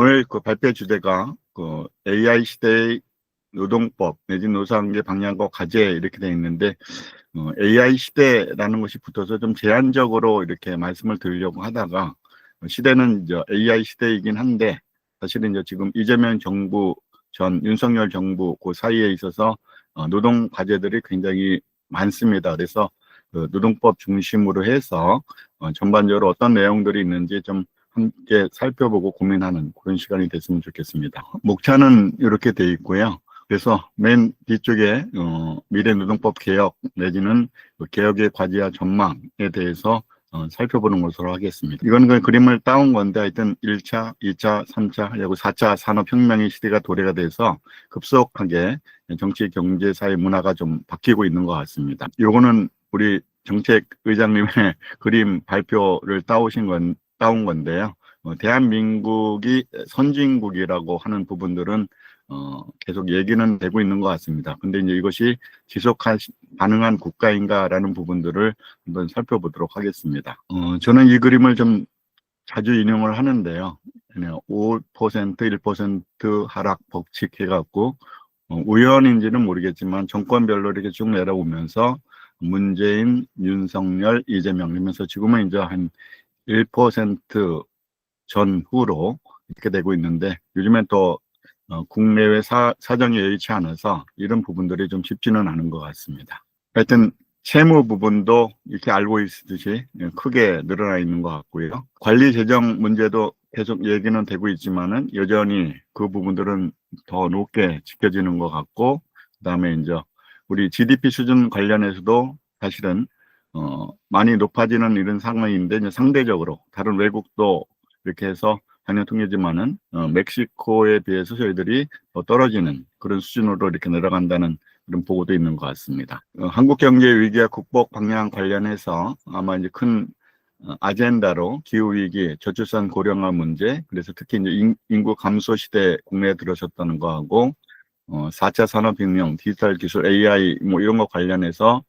오늘 그 발표 주제가 그 AI 시대의 노동법 내지 노사관계 방향과 과제 이렇게 되어 있는데 AI 시대라는 것이 붙어서 좀 제한적으로 이렇게 말씀을 드리려고 하다가 시대는 이제 AI 시대이긴 한데 사실은 이제 지금 이재명 정부 전 윤석열 정부 그 사이에 있어서 노동 과제들이 굉장히 많습니다. 그래서 그 노동법 중심으로 해서 전반적으로 어떤 내용들이 있는지 좀 함께 살펴보고 고민하는 그런 시간이 됐으면 좋겠습니다. 목차는 이렇게 돼 있고요. 그래서 맨 뒤쪽에 미래 노동법 개혁 내지는 개혁의 과제와 전망에 대해서 살펴보는 것으로 하겠습니다. 이건 그 그림을 따온 건데 하여튼 1차, 2차, 3차, 그리고 4차 산업혁명의 시대가 도래가 돼서 급속하게 정치, 경제, 사회, 문화가 좀 바뀌고 있는 것 같습니다. 요거는 우리 정책의장님의 그림 발표를 따온 건데요. 대한민국이 선진국이라고 하는 부분들은 계속 얘기는 되고 있는 것 같습니다. 근데 이제 이것이 지속 가능한 국가인가라는 부분들을 한번 살펴보도록 하겠습니다. 저는 이 그림을 좀 자주 인용을 하는데요. 5%, 1% 하락 법칙 해갖고 우연인지는 모르겠지만 정권별로 이렇게 쭉 내려오면서 문재인, 윤석열, 이재명 이러면서 지금은 이제 한 1% 전후로 이렇게 되고 있는데 요즘엔 또 국내외 사정이 여의치 않아서 이런 부분들이 좀 쉽지는 않은 것 같습니다. 하여튼 채무 부분도 이렇게 알고 있듯이 크게 늘어나 있는 것 같고요. 관리 재정 문제도 계속 얘기는 되고 있지만은 여전히 그 부분들은 더 높게 지켜지는 것 같고, 그다음에 이제 우리 GDP 수준 관련해서도 사실은 많이 높아지는 이런 상황인데 이제 상대적으로 다른 외국도 이렇게 해서 작년 통계지만은 멕시코에 비해서 저희들이 더 떨어지는 그런 수준으로 이렇게 내려간다는 그런 보고도 있는 것 같습니다. 한국 경제 위기와 극복 방향 관련해서 아마 이제 큰 아젠다로 기후 위기, 저출산 고령화 문제, 그래서 특히 이제 인구 감소 시대 국내에 들어섰다는 거하고 4차 산업혁명, 디지털 기술, AI 뭐 이런 거 관련해서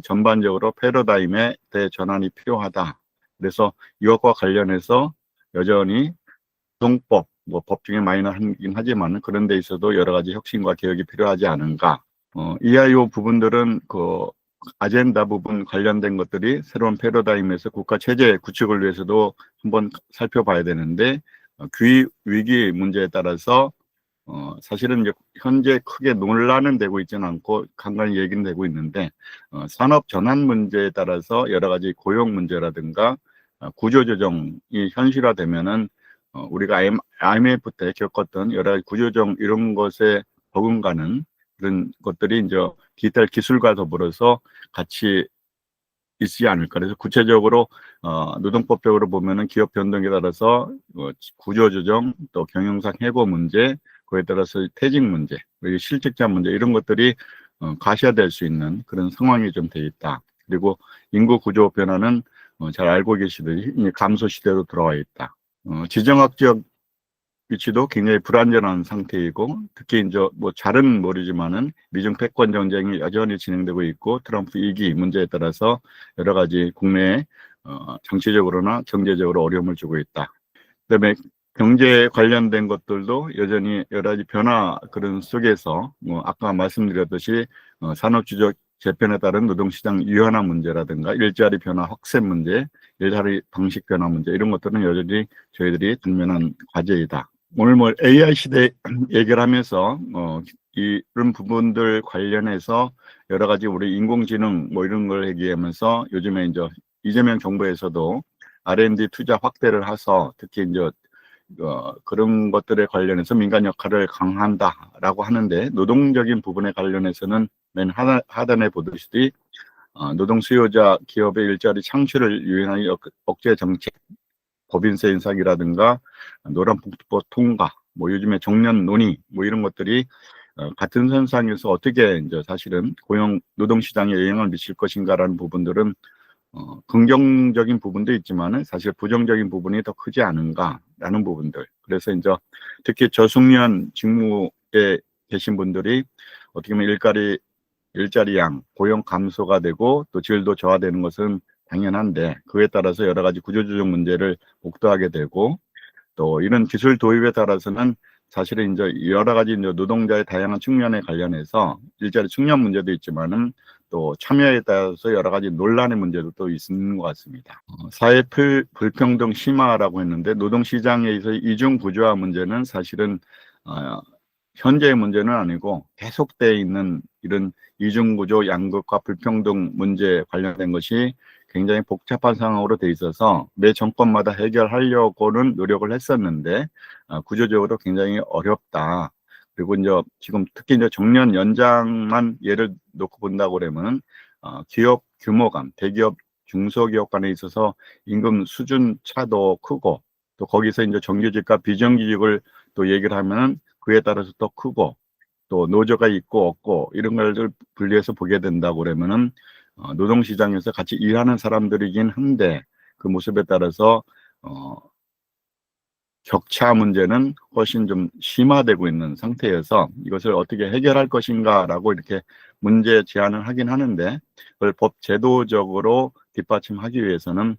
전반적으로 패러다임의 대전환이 필요하다. 그래서 이것과 관련해서 여전히 노동법, 뭐 법 중에 마이너하긴 하지만 그런 데 있어도 여러 가지 혁신과 개혁이 필요하지 않은가. EIO 부분들은 그 아젠다 부분 관련된 것들이 새로운 패러다임에서 국가 체제 구축을 위해서도 한번 살펴봐야 되는데 위기 문제에 따라서 사실은 이제 현재 크게 논란은 되고 있지는 않고 간간히 얘기는 되고 있는데 산업 전환 문제에 따라서 여러 가지 고용 문제라든가 구조조정이 현실화되면은 우리가 IMF 때 겪었던 여러 가지 구조조정 이런 것에 적응가는 그런 것들이 이제 디지털 기술과 더불어서 같이 있지 않을까. 그래서 구체적으로 노동법적으로 보면은 기업 변동에 따라서 구조조정 또 경영상 해고 문제, 그에 따라서 퇴직 문제, 그리고 실직자 문제 이런 것들이 가셔야될 수 있는 그런 상황이 좀 돼 있다. 그리고 인구 구조 변화는 잘 알고 계시듯이 감소 시대로 들어와 있다. 지정학적 위치도 굉장히 불안전한 상태이고 특히 이제 뭐 잘은 모르지만은 미중 패권 전쟁이 여전히 진행되고 있고 트럼프 2기 문제에 따라서 여러 가지 국내에 정치적으로나 경제적으로 어려움을 주고 있다. 그다음에 경제 관련된 것들도 여전히 여러 가지 변화 그런 속에서 뭐 아까 말씀드렸듯이 산업주적 재편에 따른 노동시장 유연화 문제라든가 일자리 변화 확산 문제, 일자리 방식 변화 문제 이런 것들은 여전히 저희들이 직면한 과제이다. 오늘 뭐 AI 시대 얘기를 하면서 이런 부분들 관련해서 여러 가지 우리 인공지능 뭐 이런 걸 얘기하면서 요즘에 이제 이재명 정부에서도 R&D 투자 확대를 해서 특히 이제 그런 것들에 관련해서 민간 역할을 강화한다라고 하는데 노동적인 부분에 관련해서는 맨 하단에 보듯이 노동 수요자 기업의 일자리 창출을 유인하는 억제 정책, 법인세 인상이라든가 노란봉투법 통과, 뭐 요즘에 정년 논의 뭐 이런 것들이 같은 선상에서 어떻게 이제 사실은 고용 노동 시장에 영향을 미칠 것인가라는 부분들은 긍정적인 부분도 있지만은 사실 부정적인 부분이 더 크지 않은가라는 부분들. 그래서 이제 특히 저숙련 직무에 계신 분들이 어떻게 보면 일자리 양, 고용 감소가 되고 또 질도 저하되는 것은 당연한데 그에 따라서 여러 가지 구조조정 문제를 목도하게 되고 또 이런 기술 도입에 따라서는 사실은 이제 여러 가지 이제 노동자의 다양한 측면에 관련해서 일자리 측면 문제도 있지만은 또 참여에 따라서 여러 가지 논란의 문제도 또 있는 것 같습니다. 사회 불평등 심화라고 했는데 노동시장에서 이중 구조화 문제는 사실은 현재의 문제는 아니고 계속되어 있는 이런 이중구조 양극화 불평등 문제 관련된 것이 굉장히 복잡한 상황으로 돼 있어서 매 정권마다 해결하려고는 노력을 했었는데 구조적으로 굉장히 어렵다. 그리고 이제 지금 특히 이제 정년 연장만 예를 놓고 본다고 그러면 기업 규모감, 대기업, 중소기업 간에 있어서 임금 수준 차도 크고 또 거기서 이제 정규직과 비정규직을 또 얘기를 하면은 그에 따라서 더 크고 또 노조가 있고 없고 이런 걸 분리해서 보게 된다고 그러면은 노동시장에서 같이 일하는 사람들이긴 한데 그 모습에 따라서 격차 문제는 훨씬 좀 심화되고 있는 상태여서 이것을 어떻게 해결할 것인가라고 이렇게 문제 제안을 하긴 하는데 그걸 법 제도적으로 뒷받침하기 위해서는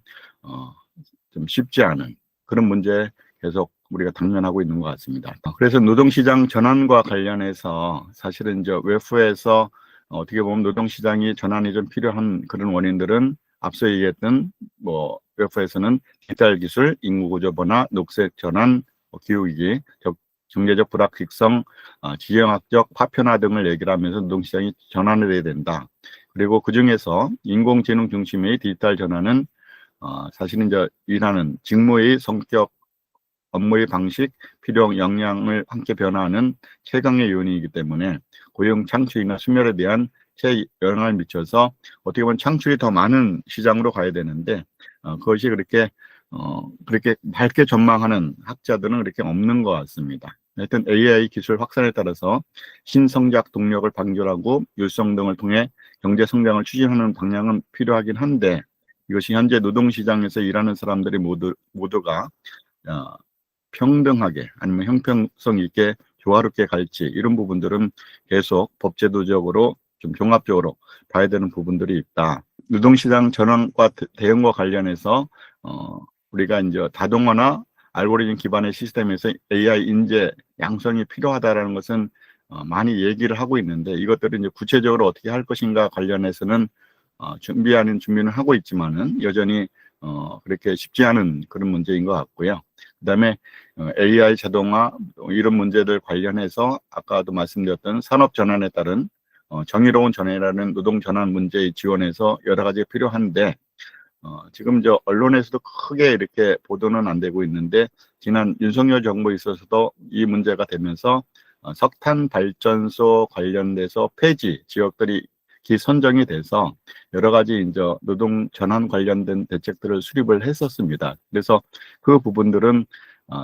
좀 쉽지 않은 그런 문제 계속 우리가 당면하고 있는 것 같습니다. 그래서 노동시장 전환과 관련해서 사실은 이제 외부에서 어떻게 보면 노동시장이 전환이 좀 필요한 그런 원인들은 앞서 얘기했던 외부에서는 디지털 기술, 인구구조 변화, 녹색 전환, 기후위기, 경제적 불확실성, 지정학적 파편화 등을 얘기를 하면서 노동시장이 전환을 해야 된다. 그리고 그중에서 인공지능 중심의 디지털 전환은 사실은 이제 일하는 직무의 성격, 업무의 방식, 필요 역량을 함께 변화하는 최강의 요인이기 때문에 고용 창출이나 수멸에 대한 영향을 미쳐서 어떻게 보면 창출이 더 많은 시장으로 가야 되는데 그것이 그렇게 밝게 전망하는 학자들은 그렇게 없는 것 같습니다. 하여튼 AI 기술 확산에 따라서 신성장 동력을 방출하고 율성 등을 통해 경제 성장을 추진하는 방향은 필요하긴 한데 이것이 현재 노동시장에서 일하는 사람들이 모두가 평등하게 아니면 형평성 있게 조화롭게 갈지 이런 부분들은 계속 법제도적으로 좀 종합적으로 봐야 되는 부분들이 있다. 노동시장 전환과 대응과 관련해서 우리가 이제 다동화나 알고리즘 기반의 시스템에서 AI 인재 양성이 필요하다라는 것은 많이 얘기를 하고 있는데 이것들을 이제 구체적으로 어떻게 할 것인가 관련해서는 준비는 하고 있지만은 여전히 그렇게 쉽지 않은 그런 문제인 것 같고요. 그다음에 AI 자동화 이런 문제들 관련해서 아까도 말씀드렸던 산업 전환에 따른 정의로운 전환이라는 노동 전환 문제의 지원에서 여러 가지가 필요한데 지금 언론에서도 크게 이렇게 보도는 안 되고 있는데 지난 윤석열 정부에 있어서도 이 문제가 되면서 석탄 발전소 관련돼서 폐지 지역들이 선정이 돼서 여러 가지 이제 노동 전환 관련된 대책들을 수립을 했었습니다. 그래서 그 부분들은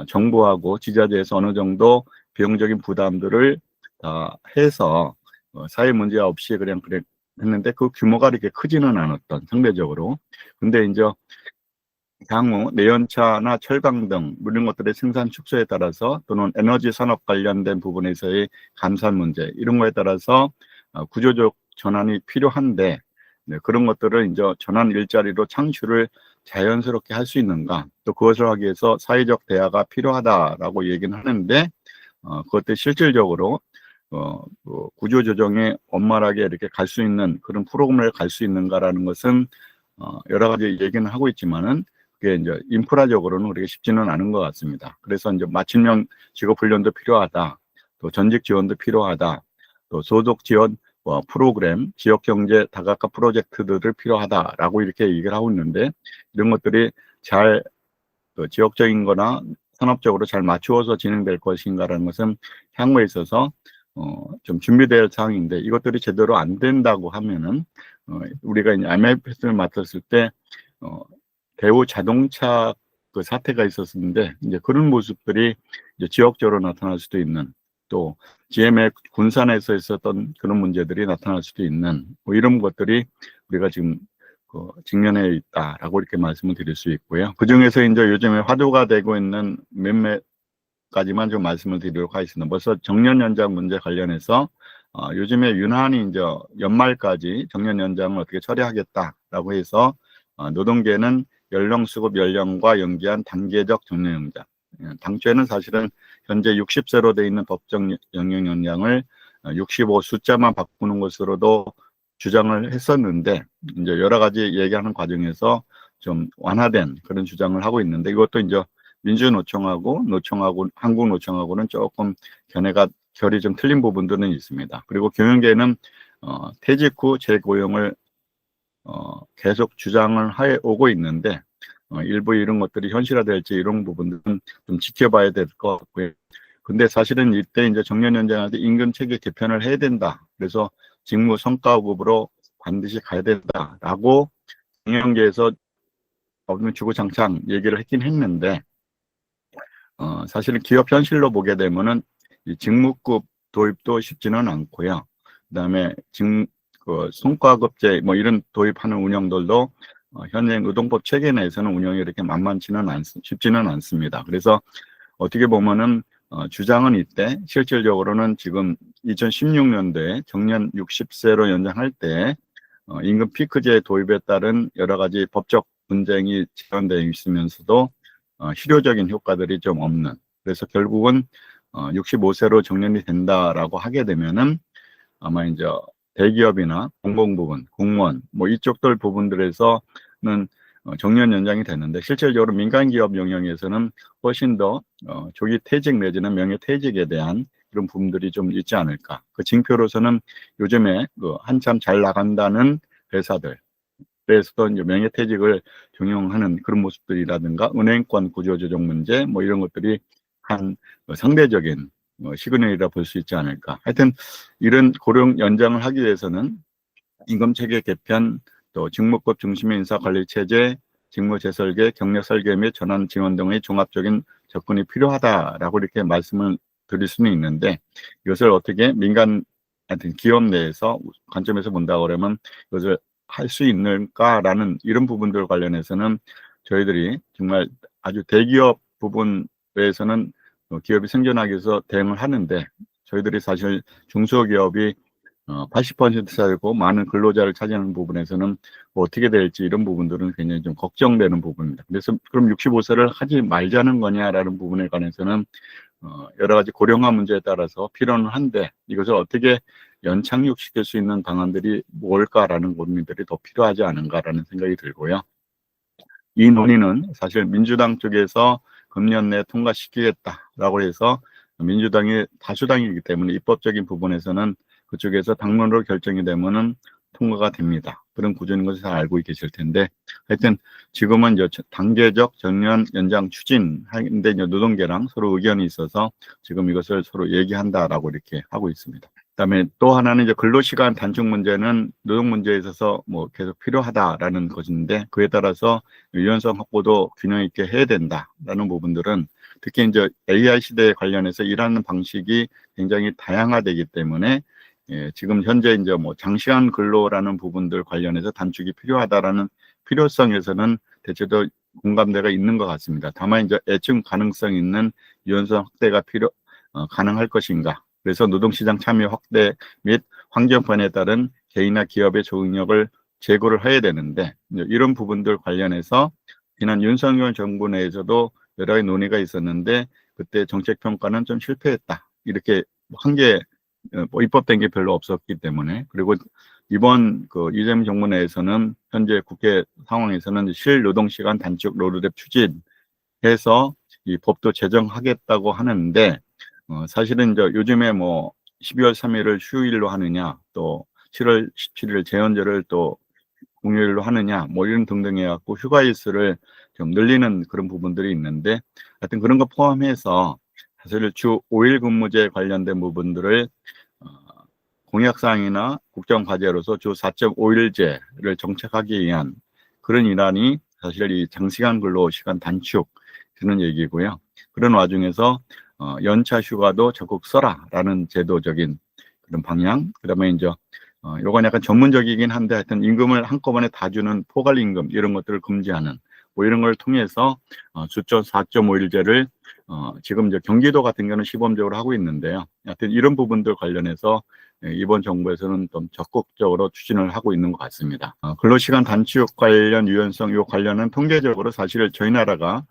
정부하고 지자체에서 어느 정도 비용적인 부담들을 해서 사회 문제 없이 그냥 했는데 그 규모가 이렇게 크지는 않았던 상대적으로. 근데 이제 향후 내연차나 철강 등 이런 것들의 생산 축소에 따라서 또는 에너지 산업 관련된 부분에서의 감산 문제 이런 거에 따라서 구조적 전환이 필요한데 그런 것들을 이제 전환 일자리로 창출을 자연스럽게 할 수 있는가 또 그것을 하기 위해서 사회적 대화가 필요하다라고 얘기는 하는데 그것들 실질적으로 구조조정에 원만하게 이렇게 갈 수 있는 그런 프로그램을 갈 수 있는가라는 것은 여러 가지 얘기는 하고 있지만은 그게 이제 인프라적으로는 우리가 쉽지는 않은 것 같습니다. 그래서 이제 맞춤형 직업 훈련도 필요하다. 또 전직 지원도 필요하다. 또 소득 지원 프로그램, 지역 경제 다각화 프로젝트들을 필요하다라고 이렇게 얘기를 하고 있는데 이런 것들이 잘 지역적인 거나 산업적으로 잘 맞추어서 진행될 것인가라는 것은 향후에 있어서 좀 준비될 사항인데 이것들이 제대로 안 된다고 하면은 우리가 이제 IMF를 맡았을 때 대우 자동차 그 사태가 있었는데 이제 그런 모습들이 이제 지역적으로 나타날 수도 있는 또 GM의 군산에서 있었던 그런 문제들이 나타날 수도 있는 이런 것들이 우리가 지금 직면해 있다라고 이렇게 말씀을 드릴 수 있고요. 그 중에서 이제 요즘에 화두가 되고 있는 몇몇 가지만 좀 말씀을 드리도록 하겠습니다. 벌써 정년 연장 문제 관련해서 요즘에 유난히 이제 연말까지 정년 연장을 어떻게 처리하겠다라고 해서 노동계는 연령 수급 연령과 연기한 단계적 정년 연장 당초에는 사실은 현재 60세로 돼 있는 법정 연령 연장을 65 숫자만 바꾸는 것으로도 주장을 했었는데 이제 여러 가지 얘기하는 과정에서 좀 완화된 그런 주장을 하고 있는데 이것도 이제 민주노총하고 한국노총하고는 조금 결이 좀 틀린 부분들은 있습니다. 그리고 경영계는 퇴직 후 재고용을 계속 주장을 해 오고 있는데 일부 이런 것들이 현실화될지 이런 부분들은 좀 지켜봐야 될 것 같고요. 근데 사실은 이때 이제 정년 연장할 때 임금 체계 개편을 해야 된다. 그래서 직무 성과급으로 반드시 가야 된다라고 경영계에서 주구장창 얘기를 했긴 했는데 사실은 기업 현실로 보게 되면은 이 직무급 도입도 쉽지는 않고요. 그다음에 성과급제 뭐 이런 도입하는 운영들도 현행 노동법 체계 내에서는 운영이 이렇게 쉽지는 않습니다. 그래서 어떻게 보면은 주장은 이때 실질적으로는 지금 2016년도에 정년 60세로 연장할 때 임금 피크제 도입에 따른 여러 가지 법적 분쟁이 재현되어 있으면서도 실효적인 효과들이 좀 없는, 그래서 결국은 65세로 정년이 된다라고 하게 되면은 아마 이제 대기업이나 공공 부분, 공무원 뭐 이쪽들 부분들에서는 정년 연장이 되는데 실질적으로 민간 기업 영역에서는 훨씬 더 조기 퇴직 내지는 명예퇴직에 대한 그런 부분들이 좀 있지 않을까. 그 징표로서는 요즘에 한참 잘 나간다는 회사들, 그래서 이제 명예퇴직을 종용하는 그런 모습들이라든가 은행권 구조조정 문제 뭐 이런 것들이 한 상대적인 시그널이라 볼 수 있지 않을까. 하여튼 이런 고령 연장을 하기 위해서는 임금체계 개편, 또 직무급 중심의 인사관리체제, 직무 재설계, 경력 설계 및 전환 지원 등의 종합적인 접근이 필요하다라고 이렇게 말씀을 드릴 수는 있는데 이것을 어떻게 민간 하여튼 기업 내에서 관점에서 본다고 그러면 이것을 할 수 있는가라는 이런 부분들 관련해서는 저희들이 정말 아주 대기업 부분에서는 기업이 생존하기 위해서 대응을 하는데 저희들이 사실 중소기업이 80% 살고 많은 근로자를 차지하는 부분에서는 뭐 어떻게 될지 이런 부분들은 굉장히 좀 걱정되는 부분입니다. 그래서 그럼 65세를 하지 말자는 거냐라는 부분에 관해서는 여러 가지 고령화 문제에 따라서 필요는 한데 이것을 어떻게 연착륙시킬 수 있는 방안들이 뭘까라는 고민들이 더 필요하지 않은가라는 생각이 들고요. 이 논의는 사실 민주당 쪽에서 금년 내에 통과시키겠다라고 해서 민주당이 다수당이기 때문에 입법적인 부분에서는 그쪽에서 당론으로 결정이 되면은 통과가 됩니다. 그런 구조인 것을 잘 알고 계실 텐데 하여튼 지금은 이제 단계적 정년 연장 추진하는데 노동계랑 서로 의견이 있어서 지금 이것을 서로 얘기한다라고 이렇게 하고 있습니다. 그다음에 또 하나는 이제 근로시간 단축 문제는 노동 문제에 있어서 뭐 계속 필요하다라는 것인데 그에 따라서 유연성 확보도 균형 있게 해야 된다라는 부분들은 특히 이제 AI 시대에 관련해서 일하는 방식이 굉장히 다양화되기 때문에 지금 현재 이제 뭐 장시간 근로라는 부분들 관련해서 단축이 필요하다라는 필요성에서는 대체도 공감대가 있는 것 같습니다. 다만 이제 애증 가능성 있는 유연성 확대가 가능할 것인가. 그래서 노동시장 참여 확대 및 환경변에 따른 개인이나 기업의 조응력을 제고를 해야 되는데 이런 부분들 관련해서 지난 윤석열 정부 내에서도 여러 가지 논의가 있었는데 그때 정책평가는 좀 실패했다. 이렇게 한게 뭐 입법된 게 별로 없었기 때문에 그리고 이번 이재명 정부 내에서는 현재 국회 상황에서는 실노동시간 단축 로드맵 추진해서 이 법도 제정하겠다고 하는데 사실은 이제 요즘에 뭐 12월 3일을 휴일로 하느냐 또 7월 17일 제헌절을 또 공휴일로 하느냐 뭐 이런 등등 해갖고 휴가일수를 좀 늘리는 그런 부분들이 있는데 하여튼 그런 거 포함해서 사실 주 5일 근무제 관련된 부분들을 공약사항이나 국정과제로서 주 4.5일제를 정착하기 위한 그런 일환이 사실 이 장시간 근로 시간 단축 그런 얘기고요. 그런 와중에서 연차 휴가도 적극 써라라는 제도적인 그런 방향. 그다음에 이제 요건 약간 전문적이긴 한데 하여튼 임금을 한꺼번에 다 주는 포괄 임금 이런 것들을 금지하는 뭐 이런 걸 통해서 주점 4.5일제를 지금 이제 경기도 같은 경우는 시범적으로 하고 있는데요. 하여튼 이런 부분들 관련해서 이번 정부에서는 좀 적극적으로 추진을 하고 있는 것 같습니다. 근로시간 단축 관련 유연성 요 관련은 통계적으로 사실 저희 나라가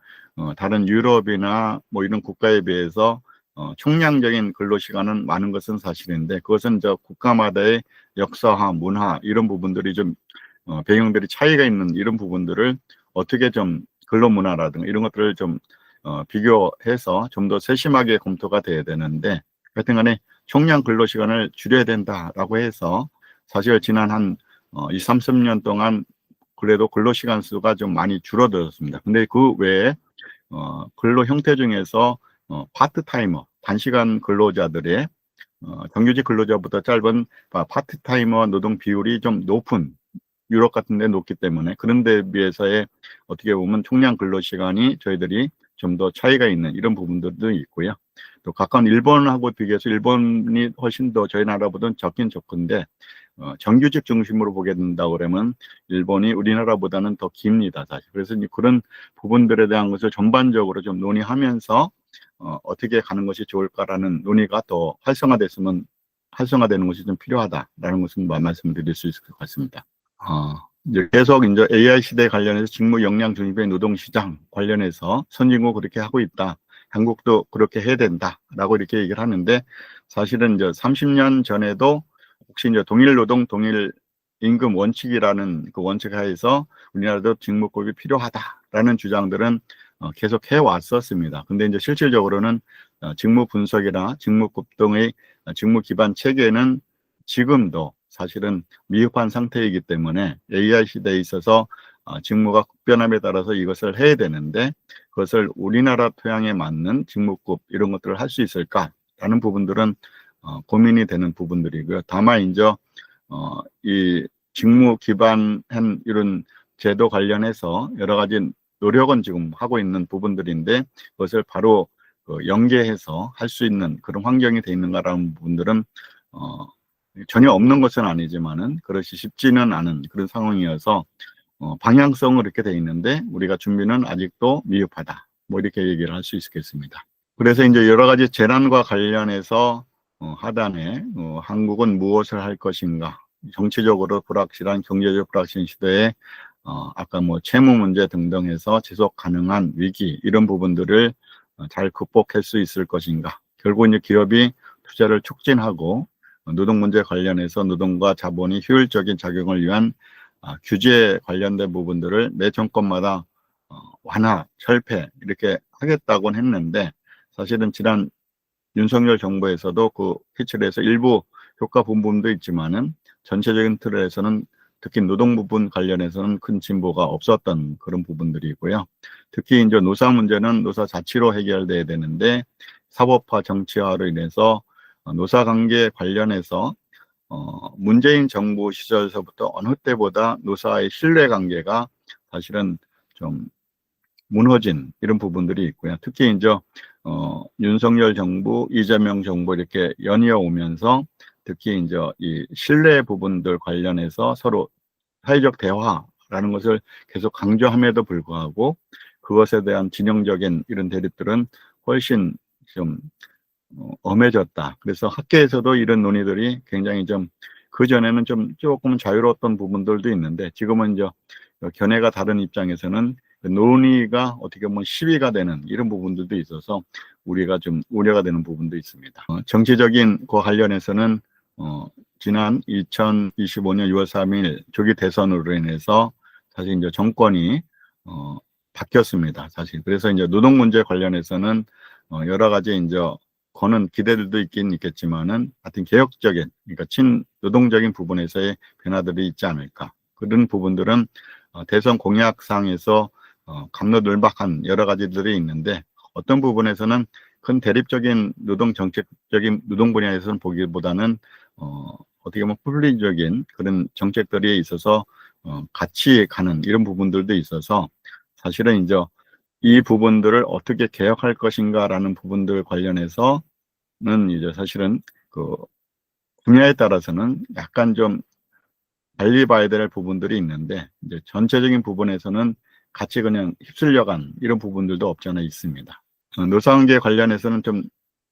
다른 유럽이나 뭐 이런 국가에 비해서 총량적인 근로시간은 많은 것은 사실인데, 그것은 저 국가마다의 역사화, 문화 이런 부분들이 좀 배경들이 차이가 있는 이런 부분들을 어떻게 좀 근로문화라든가 이런 것들을 좀 비교해서 좀 더 세심하게 검토가 돼야 되는데, 하여튼 간에 총량 근로시간을 줄여야 된다라고 해서 사실 지난 한 20, 30년 동안 그래도 근로시간 수가 좀 많이 줄어들었습니다. 근데 그 외에 근로 형태 중에서 파트타이머, 단시간 근로자들의 정규직 근로자보다 짧은 파트타이머 노동 비율이 좀 높은, 유럽 같은 데 높기 때문에 그런 데 비해서의 어떻게 보면 총량 근로시간이 저희들이 좀 더 차이가 있는 이런 부분들도 있고요. 또 가까운 일본하고 비교해서 일본이 훨씬 더 저희 나라보다는 적긴 적은데 정규직 중심으로 보게 된다고 그러면 일본이 우리나라보다는 더 깁니다, 사실. 그래서 그런 부분들에 대한 것을 전반적으로 좀 논의하면서 어떻게 가는 것이 좋을까라는 논의가 더 활성화되는 것이 좀 필요하다라는 것은 말씀드릴 수 있을 것 같습니다. 이제 계속 이제 AI 시대 관련해서 직무 역량 중심의 노동시장 관련해서 선진국 그렇게 하고 있다. 한국도 그렇게 해야 된다라고 이렇게 얘기를 하는데, 사실은 이제 30년 전에도 혹시 이제 동일 노동 동일 임금 원칙이라는 그 원칙 하에서 우리나라도 직무급이 필요하다라는 주장들은 계속 해왔었습니다. 근데 이제 실질적으로는 직무 분석이나 직무급 등의 직무 기반 체계는 지금도 사실은 미흡한 상태이기 때문에 AI 시대에 있어서 직무가 급변함에 따라서 이것을 해야 되는데, 그것을 우리나라 토양에 맞는 직무급 이런 것들을 할 수 있을까라는 부분들은 고민이 되는 부분들이고요. 다만 이제 이 직무 기반한 이런 제도 관련해서 여러 가지 노력은 지금 하고 있는 부분들인데, 그것을 바로 연계해서 할 수 있는 그런 환경이 돼 있는가라는 부분들은 전혀 없는 것은 아니지만은 그것이 쉽지는 않은 그런 상황이어서 방향성은 이렇게 돼 있는데 우리가 준비는 아직도 미흡하다, 뭐 이렇게 얘기를 할 수 있겠습니다. 그래서 이제 여러 가지 재난과 관련해서 하단에 한국은 무엇을 할 것인가, 정치적으로 불확실한 경제적 불확실 시대에 아까 뭐 채무 문제 등등 해서 지속 가능한 위기 이런 부분들을 잘 극복할 수 있을 것인가, 결국 이제 기업이 투자를 촉진하고 노동 문제 관련해서 노동과 자본이 효율적인 작용을 위한 규제 관련된 부분들을 매 정권마다 완화, 철폐 이렇게 하겠다고는 했는데, 사실은 지난 윤석열 정부에서도 그 캐치를 해서 일부 효과 본 부분도 있지만은 전체적인 틀에서는 특히 노동 부분 관련해서는 큰 진보가 없었던 그런 부분들이고요. 특히 이제 노사 문제는 노사 자치로 해결돼야 되는데 사법화 정치화로 인해서 노사 관계 관련해서 문재인 정부 시절서부터 어느 때보다 노사의 신뢰 관계가 사실은 좀 무너진 이런 부분들이 있고요. 특히 이제 윤석열 정부, 이재명 정부 이렇게 연이어 오면서 특히 이제 이 신뢰 부분들 관련해서 서로 사회적 대화라는 것을 계속 강조함에도 불구하고 그것에 대한 진영적인 이런 대립들은 훨씬 좀 엄해졌다. 그래서 학계에서도 이런 논의들이 굉장히 좀 그전에는 좀 조금 자유로웠던 부분들도 있는데, 지금은 이제 견해가 다른 입장에서는 논의가 어떻게 보면 시비가 되는 이런 부분들도 있어서 우리가 좀 우려가 되는 부분도 있습니다. 정치적인 거 관련해서는 지난 2025년 6월 3일 조기 대선으로 인해서 사실 이제 정권이 바뀌었습니다. 사실 그래서 이제 노동 문제 관련해서는 여러 가지 이제 거는 기대들도 있긴 있겠지만은 하여튼 개혁적인, 그러니까 친노동적인 부분에서의 변화들이 있지 않을까. 그런 부분들은 대선 공약상에서 갑로늘박한 여러 가지들이 있는데, 어떤 부분에서는 큰 대립적인 노동 정책적인 노동 분야에서는 보기보다는 어떻게 보면 풀리적인 그런 정책들이 있어서 같이 가는 이런 부분들도 있어서 사실은 이제 이 부분들을 어떻게 개혁할 것인가라는 부분들 관련해서는 이제 사실은 그 분야에 따라서는 약간 좀 달리 봐야 될 부분들이 있는데, 이제 전체적인 부분에서는 같이 그냥 휩쓸려간 이런 부분들도 없지 않아 있습니다. 노사관계 관련해서는 좀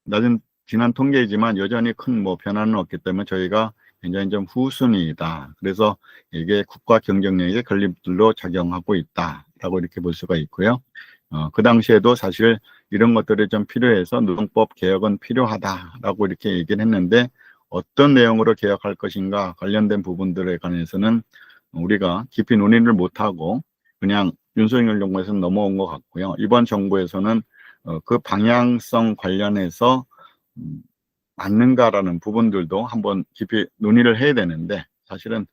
낮은 지난 통계이지만 여전히 큰 뭐 변화는 없기 때문에 저희가 굉장히 좀 후순위이다. 그래서 이게 국가 경쟁력의 걸림돌로 작용하고 있다라고 이렇게 볼 수가 있고요. 그 당시에도 사실 이런 것들이 좀 필요해서 노동법 개혁은 필요하다라고 이렇게 얘기를 했는데 어떤 내용으로 개혁할 것인가 관련된 부분들에 관해서는 우리가 깊이 논의를 못하고 그냥 윤석열 정부에서는 넘어온 것 같고요. 이번 정부에서는 그 방향성 관련해서 맞는가라는 부분들도 한번 깊이 논의를 해야 되는데 사실은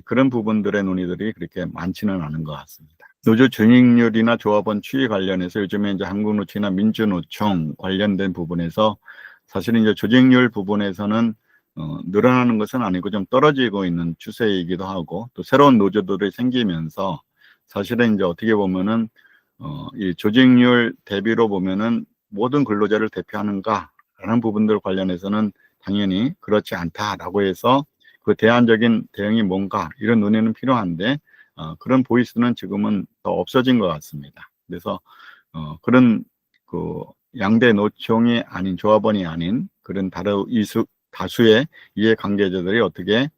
그런 부분들의 논의들이 그렇게 많지는 않은 것 같습니다. 노조 증익률이나 조합원 추이 관련해서 요즘에 이제 한국노총이나 민주노총 관련된 부분에서 사실은 이제 조직률 부분에서는 늘어나는 것은 아니고 좀 떨어지고 있는 추세이기도 하고 또 새로운 노조들이 생기면서 사실은 이제 어떻게 보면은 이 조직률 대비로 보면은 모든 근로자를 대표하는가라는 부분들 관련해서는 당연히 그렇지 않다라고 해서 그 대안적인 대응이 뭔가 이런 논의는 필요한데 그런 보이스는 지금은 더 없어진 것 같습니다. 그래서 그런 그 양대 노총이 아닌 조합원이 아닌 그런 다수의 이해관계자들이 어떻게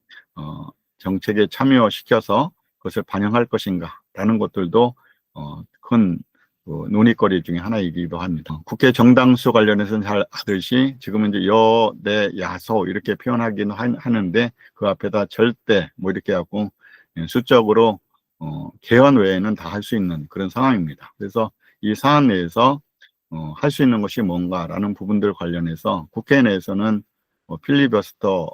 정책에 참여시켜서 그것을 반영할 것인가라는 것들도 큰 논의거리 중에 하나이기도 합니다. 국회 정당수 관련해서는 잘 아듯이 지금은 이제 여대 야소 이렇게 표현하기는 하는데 그 앞에다 절대 뭐 이렇게 하고 수적으로 개헌 외에는 다 할 수 있는 그런 상황입니다. 그래서 이 사안 내에서 할 수 있는 것이 뭔가라는 부분들 관련해서 국회 내에서는 필리버스터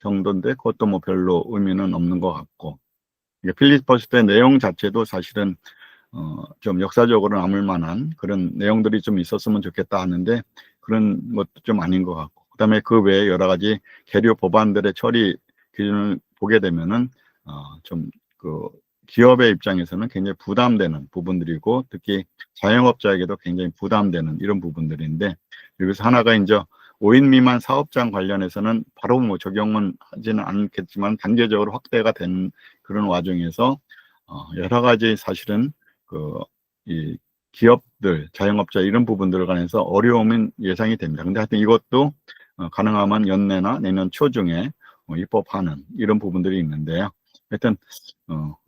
정도인데 그것도 뭐 별로 의미는 없는 것 같고 필리버스터의 내용 자체도 사실은 좀 역사적으로 남을 만한 그런 내용들이 좀 있었으면 좋겠다 하는데 그런 것도 좀 아닌 것 같고 그다음에 그 외에 여러 가지 계류 법안들의 처리 기준을 보게 되면은 좀 그 기업의 입장에서는 굉장히 부담되는 부분들이고 특히 자영업자에게도 굉장히 부담되는 이런 부분들인데 여기서 하나가 이제 5인 미만 사업장 관련해서는 바로 뭐 적용은 하지는 않겠지만 단계적으로 확대가 된 그런 와중에서 여러 가지 사실은 이 기업들, 자영업자 이런 부분들에 관해서 어려움은 예상이 됩니다. 근데 하여튼 이것도 가능하면 연내나 내년 초중에 입법하는 이런 부분들이 있는데요. 하여튼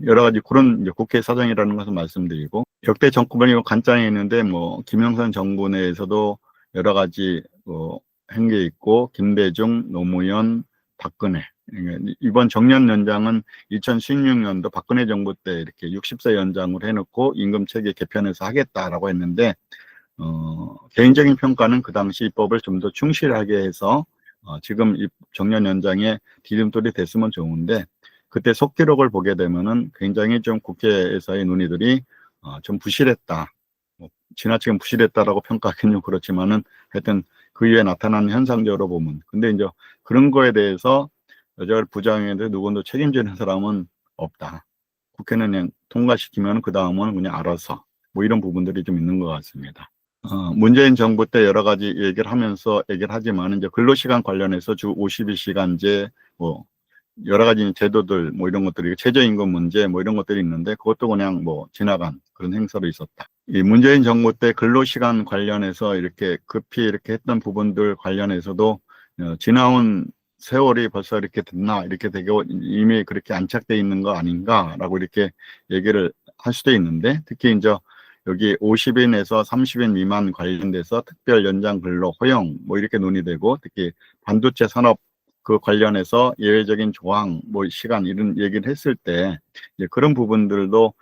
여러 가지 그런 이제 국회 사정이라는 것을 말씀드리고 역대 정권이 간장에 있는데 뭐 김영삼 정부 내에서도 여러 가지 한 게 있고 김대중, 노무현, 박근혜 이번 정년 연장은 2016년도 박근혜 정부 때 이렇게 60세 연장을 해놓고 임금 체계 개편해서 하겠다라고 했는데 개인적인 평가는 그 당시 입법을 좀 더 충실하게 해서 지금 정년 연장에 디딤돌이 됐으면 좋은데 그때 속기록을 보게 되면은 굉장히 좀 국회에서의 논의들이 좀 부실했다. 뭐 지나치게 부실했다라고 평가하기는 좀 그렇지만은 하여튼 그 이후에 나타나는 현상적으로 보면 근데 이제 그런 거에 대해서 여자를 부장했는데 누구도 책임지는 사람은 없다. 국회는 그냥 통과시키면 그 다음은 그냥 알아서 뭐 이런 부분들이 좀 있는 것 같습니다. 문재인 정부 때 여러 가지 얘기를 하면서 얘기를 하지만 이제 근로시간 관련해서 주 52시간제 뭐 여러 가지 제도들 뭐 이런 것들이 최저임금 문제 뭐 이런 것들이 있는데 그것도 그냥 뭐 지나간 그런 행사로 있었다. 이 문재인 정부 때 근로시간 관련해서 이렇게 급히 이렇게 했던 부분들 관련해서도 지나온 세월이 벌써 이렇게 됐나 이렇게 되고 이미 그렇게 안착돼 있는 거 아닌가라고 이렇게 얘기를 할 수도 있는데 특히 이제 여기 50인에서 30인 미만 관련돼서 특별 연장 근로 허용 뭐 이렇게 논의되고 특히 반도체 산업 그 관련해서 예외적인 조항 뭐 시간 이런 얘기를 했을 때 이제 그런 부분들도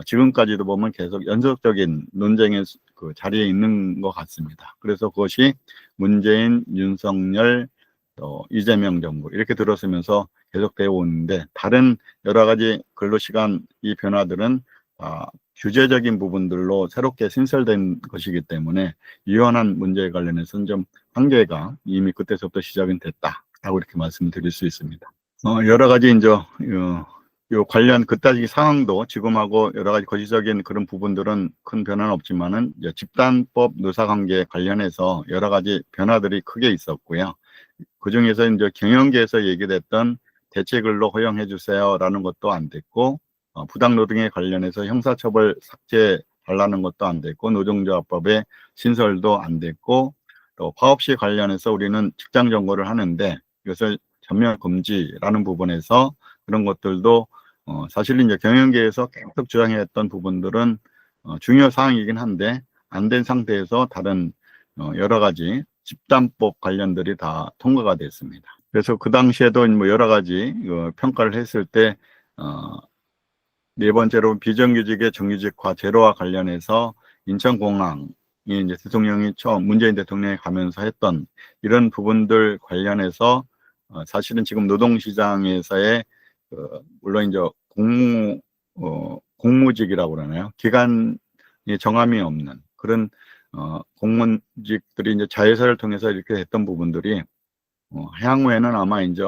지금까지도 보면 계속 연속적인 논쟁의 그 자리에 있는 것 같습니다. 그래서 그것이 문재인, 윤석열, 이재명 정부 이렇게 들어서면서 계속되어 오는데 다른 여러 가지 근로시간 이 변화들은 규제적인 부분들로 새롭게 신설된 것이기 때문에 유연한 문제에 관련해서는 좀 한계가 이미 그때서부터 시작은 됐다라고 이렇게 말씀드릴 수 있습니다. 여러 가지 이제 요 관련 그따지 상황도 지금하고 여러 가지 거시적인 그런 부분들은 큰 변화는 없지만은 이제 집단법 노사관계 관련해서 여러 가지 변화들이 크게 있었고요. 그 중에서 이제 경영계에서 얘기됐던 대체근로 허용해 주세요라는 것도 안 됐고 부당노동에 관련해서 형사처벌 삭제 달라는 것도 안 됐고 노동조합법의 신설도 안 됐고 또 파업시 관련해서 우리는 직장 정거를 하는데 이것을 전면 금지라는 부분에서 그런 것들도 사실 이제 경영계에서 계속 주장했던 부분들은 중요 사항이긴 한데 안 된 상태에서 다른 여러 가지 집단법 관련들이 다 통과가 됐습니다. 그래서 그 당시에도 뭐 여러 가지 평가를 했을 때 네 번째로 비정규직의 정규직화 제로와 관련해서 인천공항이 이제 대통령이 문재인 대통령이 가면서 했던 이런 부분들 관련해서 사실은 지금 노동시장에서의 물론 이제 공무직이라고 그러나요? 기간이 정함이 없는 그런 공무직들이 이제 자회사를 통해서 이렇게 했던 부분들이 향후에는 아마 이제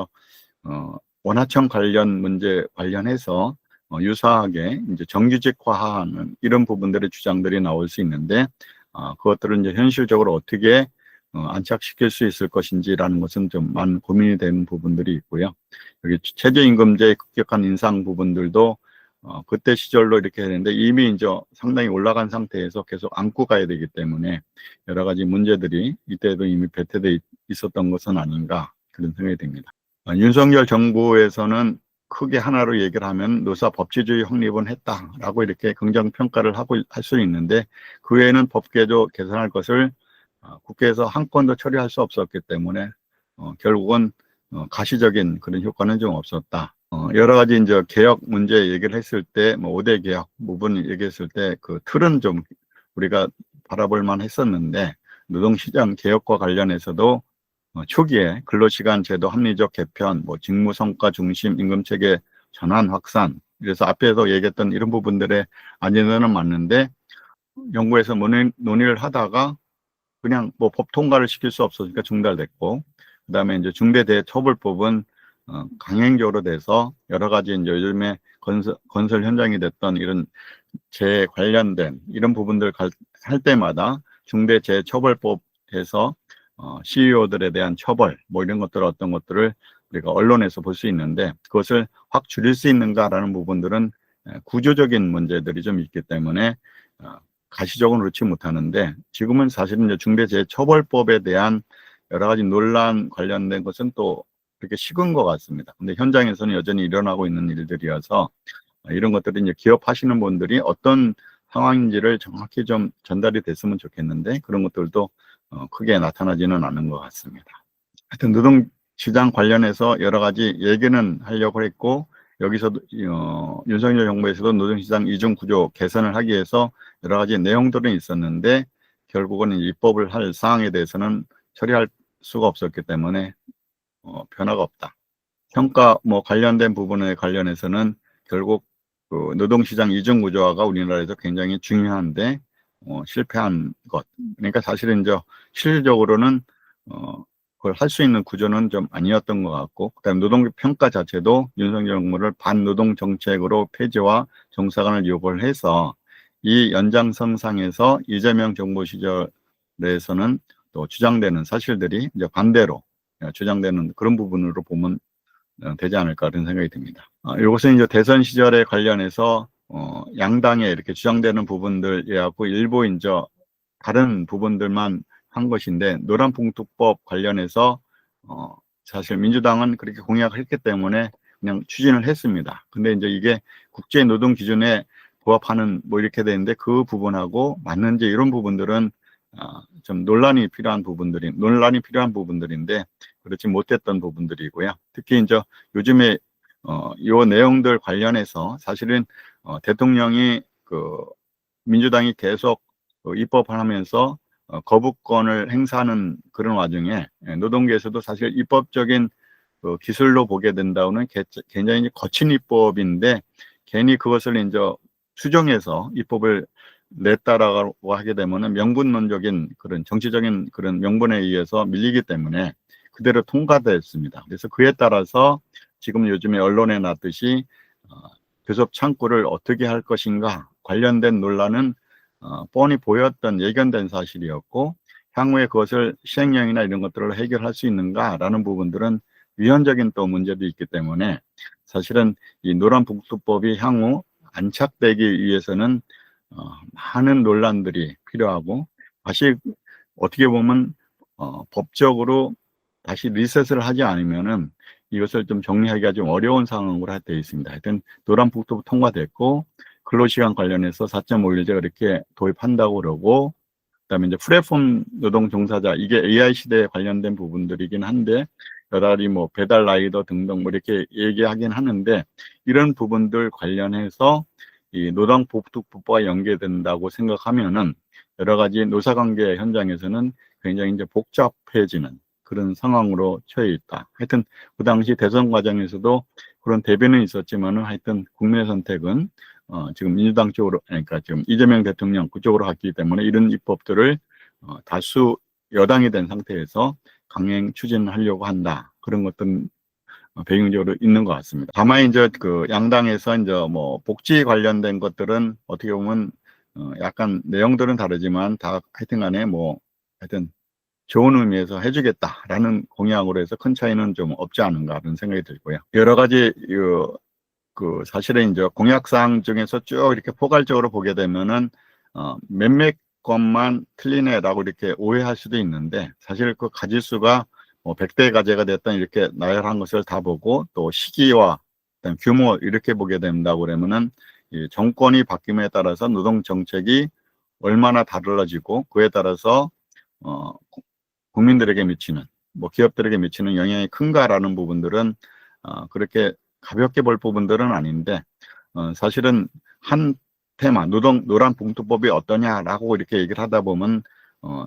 원하청 관련 문제 관련해서 유사하게 이제 정규직화하는 이런 부분들의 주장들이 나올 수 있는데 그것들을 이제 현실적으로 어떻게 안착시킬 수 있을 것인지라는 것은 좀 많은 고민이 되는 부분들이 있고요. 여기 최저임금제의 급격한 인상 부분들도 그때 시절로 이렇게 되는데 이미 이제 상당히 올라간 상태에서 계속 안고 가야 되기 때문에 여러 가지 문제들이 이때도 이미 배태돼 있었던 것은 아닌가 그런 생각이 듭니다. 윤석열 정부에서는 크게 하나로 얘기를 하면 노사 법치주의 확립은 했다라고 이렇게 긍정평가를 하고 할 수 있는데 그 외에는 법개조 개선할 것을 국회에서 한 건도 처리할 수 없었기 때문에 결국은 가시적인 그런 효과는 좀 없었다. 여러 가지 이제 개혁 문제 얘기를 했을 때, 뭐 5대 개혁 부분 얘기했을 때 그 틀은 좀 우리가 바라볼 만 했었는데, 노동시장 개혁과 관련해서도 초기에 근로시간 제도 합리적 개편, 뭐 직무성과 중심 임금체계 전환 확산, 그래서 앞에서 얘기했던 이런 부분들의 안전은 맞는데, 연구에서 논의를 하다가 그냥 뭐 법 통과를 시킬 수 없으니까 중단됐고, 그 다음에 이제 중대재해처벌법은 강행적으로 돼서 여러 가지 이제 요즘에 건설 현장이 됐던 이런 재해 관련된 이런 부분들 할 때마다 중대재해처벌법에서 CEO들에 대한 처벌 뭐 이런 것들 어떤 것들을 우리가 언론에서 볼 수 있는데 그것을 확 줄일 수 있는가라는 부분들은 구조적인 문제들이 좀 있기 때문에 가시적으로 그렇지 못하는데 지금은 사실은 이제 중대재해처벌법에 대한 여러 가지 논란 관련된 것은 또 그렇게 식은 것 같습니다. 근데 현장에서는 여전히 일어나고 있는 일들이어서 이런 것들이 이제 기업하시는 분들이 어떤 상황인지를 정확히 좀 전달이 됐으면 좋겠는데 그런 것들도 크게 나타나지는 않은 것 같습니다. 하여튼 노동시장 관련해서 여러 가지 얘기는 하려고 했고 여기서도 윤석열 정부에서도 노동시장 이중구조 개선을 하기 위해서 여러 가지 내용들은 있었는데 결국은 입법을 할 사항에 대해서는 처리할 수가 없었기 때문에 변화가 없다. 평가 뭐 관련된 부분에 관련해서는 결국 그 노동시장 이중구조화가 우리나라에서 굉장히 중요한데 실패한 것. 그러니까 사실은 이제 실질적으로는 그걸 할 수 있는 구조는 좀 아니었던 것 같고, 그다음에 노동평가 자체도 윤석열 정부를 반노동 정책으로 폐지와 정사관을 요구를 해서 이 연장선상에서 이재명 정부 시절에서는 또 주장되는 사실들이 이제 반대로 주장되는 그런 부분으로 보면 되지 않을까 그런 생각이 듭니다. 이것은 이제 대선 시절에 관련해서 양당에 이렇게 주장되는 부분들 해갖고 일부 이제 다른 부분들만 한 것인데 노란봉투법 관련해서 사실 민주당은 그렇게 공약을 했기 때문에 그냥 추진을 했습니다. 근데 이제 이게 국제 노동 기준에 부합하는 뭐 이렇게 되는데 그 부분하고 맞는지 이런 부분들은 좀 논란이 필요한 부분들인데 그렇지 못했던 부분들이고요. 특히 이제 요즘에 요 내용들 관련해서 사실은 대통령이 민주당이 계속 입법을 하면서 거부권을 행사하는 그런 와중에 노동계에서도 사실 입법적인 기술로 보게 된다고는 굉장히 거친 입법인데 괜히 그것을 이제 수정해서 입법을 냈다라고 하게 되면은 명분론적인 그런 정치적인 그런 명분에 의해서 밀리기 때문에 그대로 통과됐습니다. 그래서 그에 따라서 지금 요즘에 언론에 났듯이 교섭 창구를 어떻게 할 것인가 관련된 논란은 뻔히 보였던 예견된 사실이었고 향후에 그것을 시행령이나 이런 것들을 해결할 수 있는가라는 부분들은 위헌적인 또 문제도 있기 때문에 사실은 이 노란봉투법이 향후 안착되기 위해서는 많은 논란들이 필요하고 다시 어떻게 보면 법적으로 다시 리셋을 하지 않으면은 이것을 좀 정리하기가 좀 어려운 상황으로 되어 있습니다. 하여튼 노란봉투법 통과됐고 근로시간 관련해서 4.5일제 이렇게 도입한다고 그러고 그다음에 이제 플랫폼 노동 종사자, 이게 AI 시대에 관련된 부분들이긴 한데 여러 가지 뭐 배달 라이더 등등 뭐 이렇게 얘기하긴 하는데, 이런 부분들 관련해서 이 노동복지법과 연계된다고 생각하면은 여러 가지 노사관계 현장에서는 굉장히 이제 복잡해지는 그런 상황으로 처해 있다. 하여튼 그 당시 대선 과정에서도 그런 대변은 있었지만은 하여튼 국민의 선택은 지금 민주당 쪽으로, 그러니까 지금 이재명 대통령 그쪽으로 갔기 때문에 이런 입법들을 다수 여당이 된 상태에서 강행 추진하려고 한다. 그런 것들은 배경적으로 있는 것 같습니다. 다만 이제 그 양당에서 이제 뭐 복지 관련된 것들은 어떻게 보면 약간 내용들은 다르지만 다 하여튼간에 뭐 하여튼 좋은 의미에서 해주겠다라는 공약으로 해서 큰 차이는 좀 없지 않은가 하는 생각이 들고요. 여러 가지 그 사실은 이제 공약사항 중에서 쭉 이렇게 포괄적으로 보게 되면은 몇몇 것만 틀리네라고 이렇게 오해할 수도 있는데, 사실 그 가지수가 뭐 100대 가제가 됐던 이렇게 나열한 것을 다 보고 또 시기와 그다음 규모 이렇게 보게 된다고 그러면은 이 정권이 바뀜에 따라서 노동 정책이 얼마나 달라지고 그에 따라서 국민들에게 미치는, 뭐 기업들에게 미치는 영향이 큰가라는 부분들은 그렇게 가볍게 볼 부분들은 아닌데, 사실은 한 테마 노란봉투법이 어떠냐라고 이렇게 얘기를 하다 보면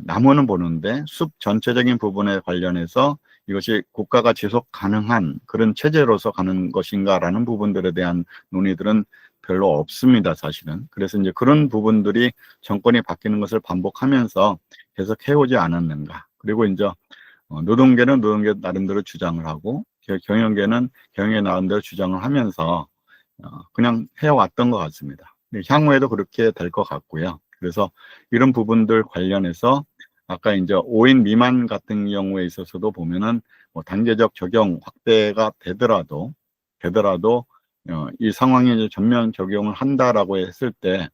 나무는 보는데 숲 전체적인 부분에 관련해서 이것이 국가가 지속 가능한 그런 체제로서 가는 것인가라는 부분들에 대한 논의들은 별로 없습니다, 사실은. 그래서 이제 그런 부분들이 정권이 바뀌는 것을 반복하면서 계속 해오지 않았는가. 그리고 이제 노동계는 노동계 나름대로 주장을 하고 경영계는 경영계 나름대로 주장을 하면서 그냥 해왔던 것 같습니다. 향후에도 그렇게 될 것 같고요. 그래서 이런 부분들 관련해서 아까 이제 5인 미만 같은 경우에 있어서도 보면은 뭐 단계적 적용 확대가 되더라도 이 상황에 이제 전면 적용을 한다라고 했을 때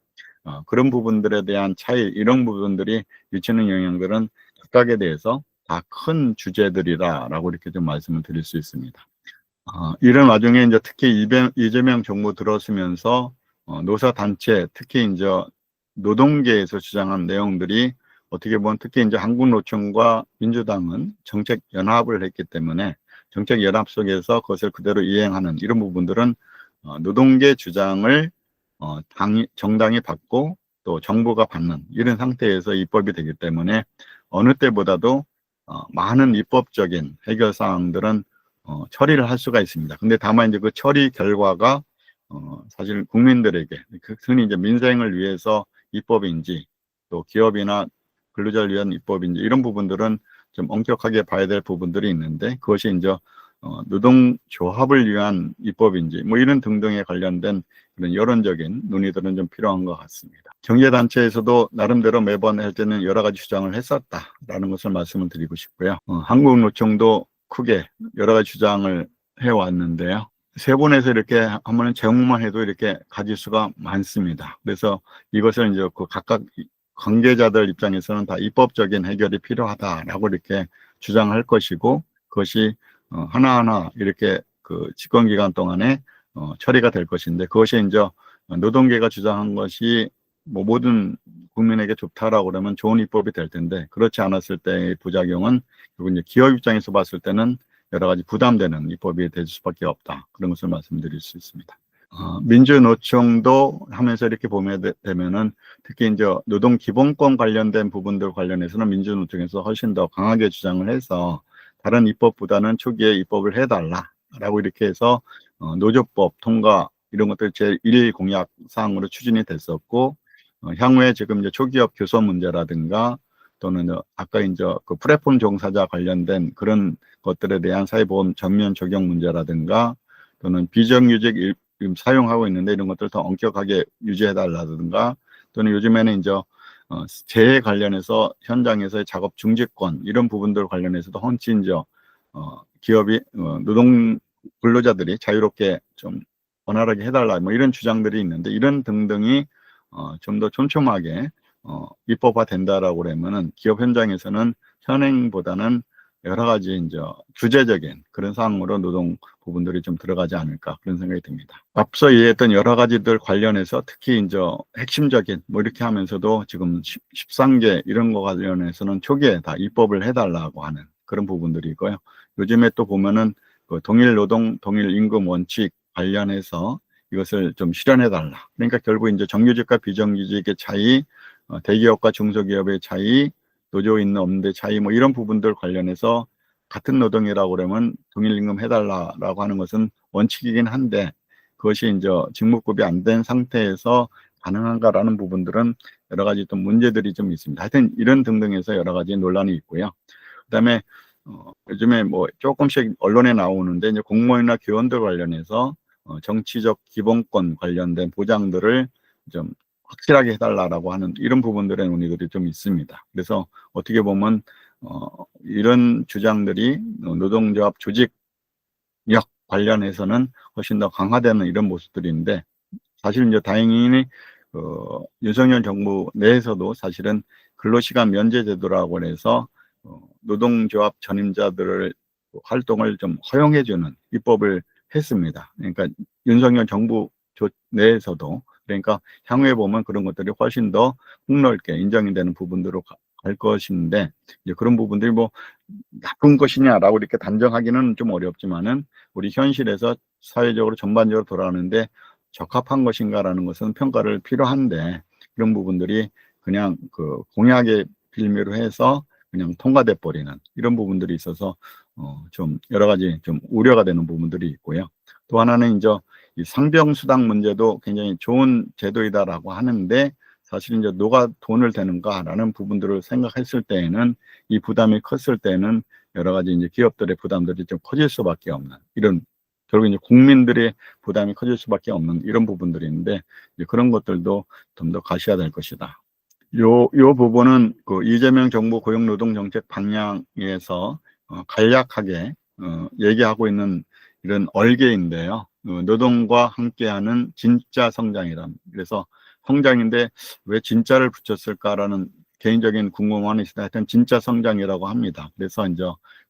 그런 부분들에 대한 차이, 이런 부분들이 미치는 영향들은 각각에 대해서 다 큰 주제들이다라고 이렇게 좀 말씀을 드릴 수 있습니다. 이런 와중에 이제 특히 이재명 정부 들어서면서 노사단체, 특히 이제 노동계에서 주장한 내용들이 어떻게 보면 특히 이제 한국노총과 민주당은 정책 연합을 했기 때문에 정책 연합 속에서 그것을 그대로 이행하는 이런 부분들은 노동계 주장을 정당이 받고 또 정부가 받는 이런 상태에서 입법이 되기 때문에 어느 때보다도 많은 입법적인 해결 사항들은 처리를 할 수가 있습니다. 근데 다만 이제 그 처리 결과가 사실 국민들에게, 흔히 이제 민생을 위해서 입법인지 또 기업이나 근로자를 위한 입법인지 이런 부분들은 좀 엄격하게 봐야 될 부분들이 있는데, 그것이 이제 노동조합을 위한 입법인지 뭐 이런 등등에 관련된 그런 여론적인 논의들은 좀 필요한 것 같습니다. 경제단체에서도 나름대로 매번 할 때는 여러 가지 주장을 했었다라는 것을 말씀을 드리고 싶고요. 한국노총도 크게 여러 가지 주장을 해왔는데요. 세 번에서 이렇게 하면 제목만 해도 이렇게 가지수가 많습니다. 그래서 이것을 이제 그 각각 관계자들 입장에서는 다 입법적인 해결이 필요하다라고 이렇게 주장할 것이고, 그것이 하나하나 이렇게 그 집권 기간 동안에 처리가 될 것인데, 그것이 이제 노동계가 주장한 것이 뭐 모든 국민에게 좋다라고 그러면 좋은 입법이 될 텐데, 그렇지 않았을 때의 부작용은 그리고 이제 기업 입장에서 봤을 때는 여러 가지 부담되는 입법이 될 수밖에 없다. 그런 것을 말씀드릴 수 있습니다. 민주노총도 하면서 이렇게 보면 되면은 특히 이제 노동 기본권 관련된 부분들 관련해서는 민주노총에서 훨씬 더 강하게 주장을 해서 다른 입법보다는 초기에 입법을 해달라라고 이렇게 해서 노조법 통과 이런 것들 제1 공약 사항으로 추진이 됐었고, 향후에 지금 이제 초기업 교섭 문제라든가 또는 아까 이제 그 플랫폼 종사자 관련된 그런 것들에 대한 사회보험 전면 적용 문제라든가 또는 비정규직 사용하고 있는데 이런 것들 더 엄격하게 유지해달라든가, 또는 요즘에는 이제 재해 관련해서 현장에서의 작업 중지권 이런 부분들 관련해서도 헌치 이제 기업이 노동 근로자들이 자유롭게 좀 원활하게 해달라 뭐 이런 주장들이 있는데, 이런 등등이 좀 더 촘촘하게 입법화 된다라고 그러면은 기업 현장에서는 현행보다는 여러 가지 이제 주제적인 그런 사항으로 노동 부분들이 좀 들어가지 않을까 그런 생각이 듭니다. 앞서 얘기했던 여러 가지들 관련해서 특히 이제 핵심적인 뭐 이렇게 하면서도 지금 13개 이런 거 관련해서는 초기에 다 입법을 해달라고 하는 그런 부분들이고요. 요즘에 또 보면은 그 동일 노동, 동일 임금 원칙 관련해서 이것을 좀 실현해달라. 그러니까 결국 이제 정규직과 비정규직의 차이, 대기업과 중소기업의 차이, 노조 있는 없는데 차이 뭐 이런 부분들 관련해서 같은 노동이라고 그러면 동일 임금 해달라라고 하는 것은 원칙이긴 한데 그것이 이제 직무급이 안 된 상태에서 가능한가라는 부분들은 여러 가지 또 문제들이 좀 있습니다. 하여튼 이런 등등해서 여러 가지 논란이 있고요. 그다음에 요즘에 뭐 조금씩 언론에 나오는데 이제 공무원이나 교원들 관련해서 정치적 기본권 관련된 보장들을 좀 확실하게 해달라고 하는 이런 부분들의 논의들이 좀 있습니다. 그래서 어떻게 보면 이런 주장들이 노동조합 조직력 관련해서는 훨씬 더 강화되는 이런 모습들인데 사실 이제 다행히 윤석열 정부 내에서도 사실은 근로시간 면제 제도라고 해서 노동조합 전임자들을 활동을 좀 허용해주는 입법을 했습니다. 그러니까 윤석열 정부 내에서도 그러니까 향후에 보면 그런 것들이 훨씬 더 폭넓게 인정이 되는 부분으로 갈 것인데 이제 그런 부분들이 뭐 나쁜 것이냐라고 이렇게 단정하기는 좀 어렵지만은 우리 현실에서 사회적으로 전반적으로 돌아가는데 적합한 것인가라는 것은 평가를 필요한데 이런 부분들이 그냥 그 공약의 빌미로 해서 그냥 통과돼 버리는 이런 부분들이 있어서 좀 여러 가지 좀 우려가 되는 부분들이 있고요. 또 하나는 이제 이 상병수당 문제도 굉장히 좋은 제도이다라고 하는데 사실 이제 누가 돈을 대는가라는 부분들을 생각했을 때에는 이 부담이 컸을 때는 여러 가지 이제 기업들의 부담들이 좀 커질 수밖에 없는 이런 결국 이제 국민들의 부담이 커질 수밖에 없는 이런 부분들이 있는데 이제 그런 것들도 좀 더 가셔야 될 것이다. 요 부분은 그 이재명 정부 고용노동정책 방향에서 간략하게 얘기하고 있는 이런 얼개인데요. 노동과 함께하는 진짜 성장이란. 그래서 성장인데 왜 진짜를 붙였을까라는 개인적인 궁금함이 있어요. 하여튼 진짜 성장이라고 합니다. 그래서 이제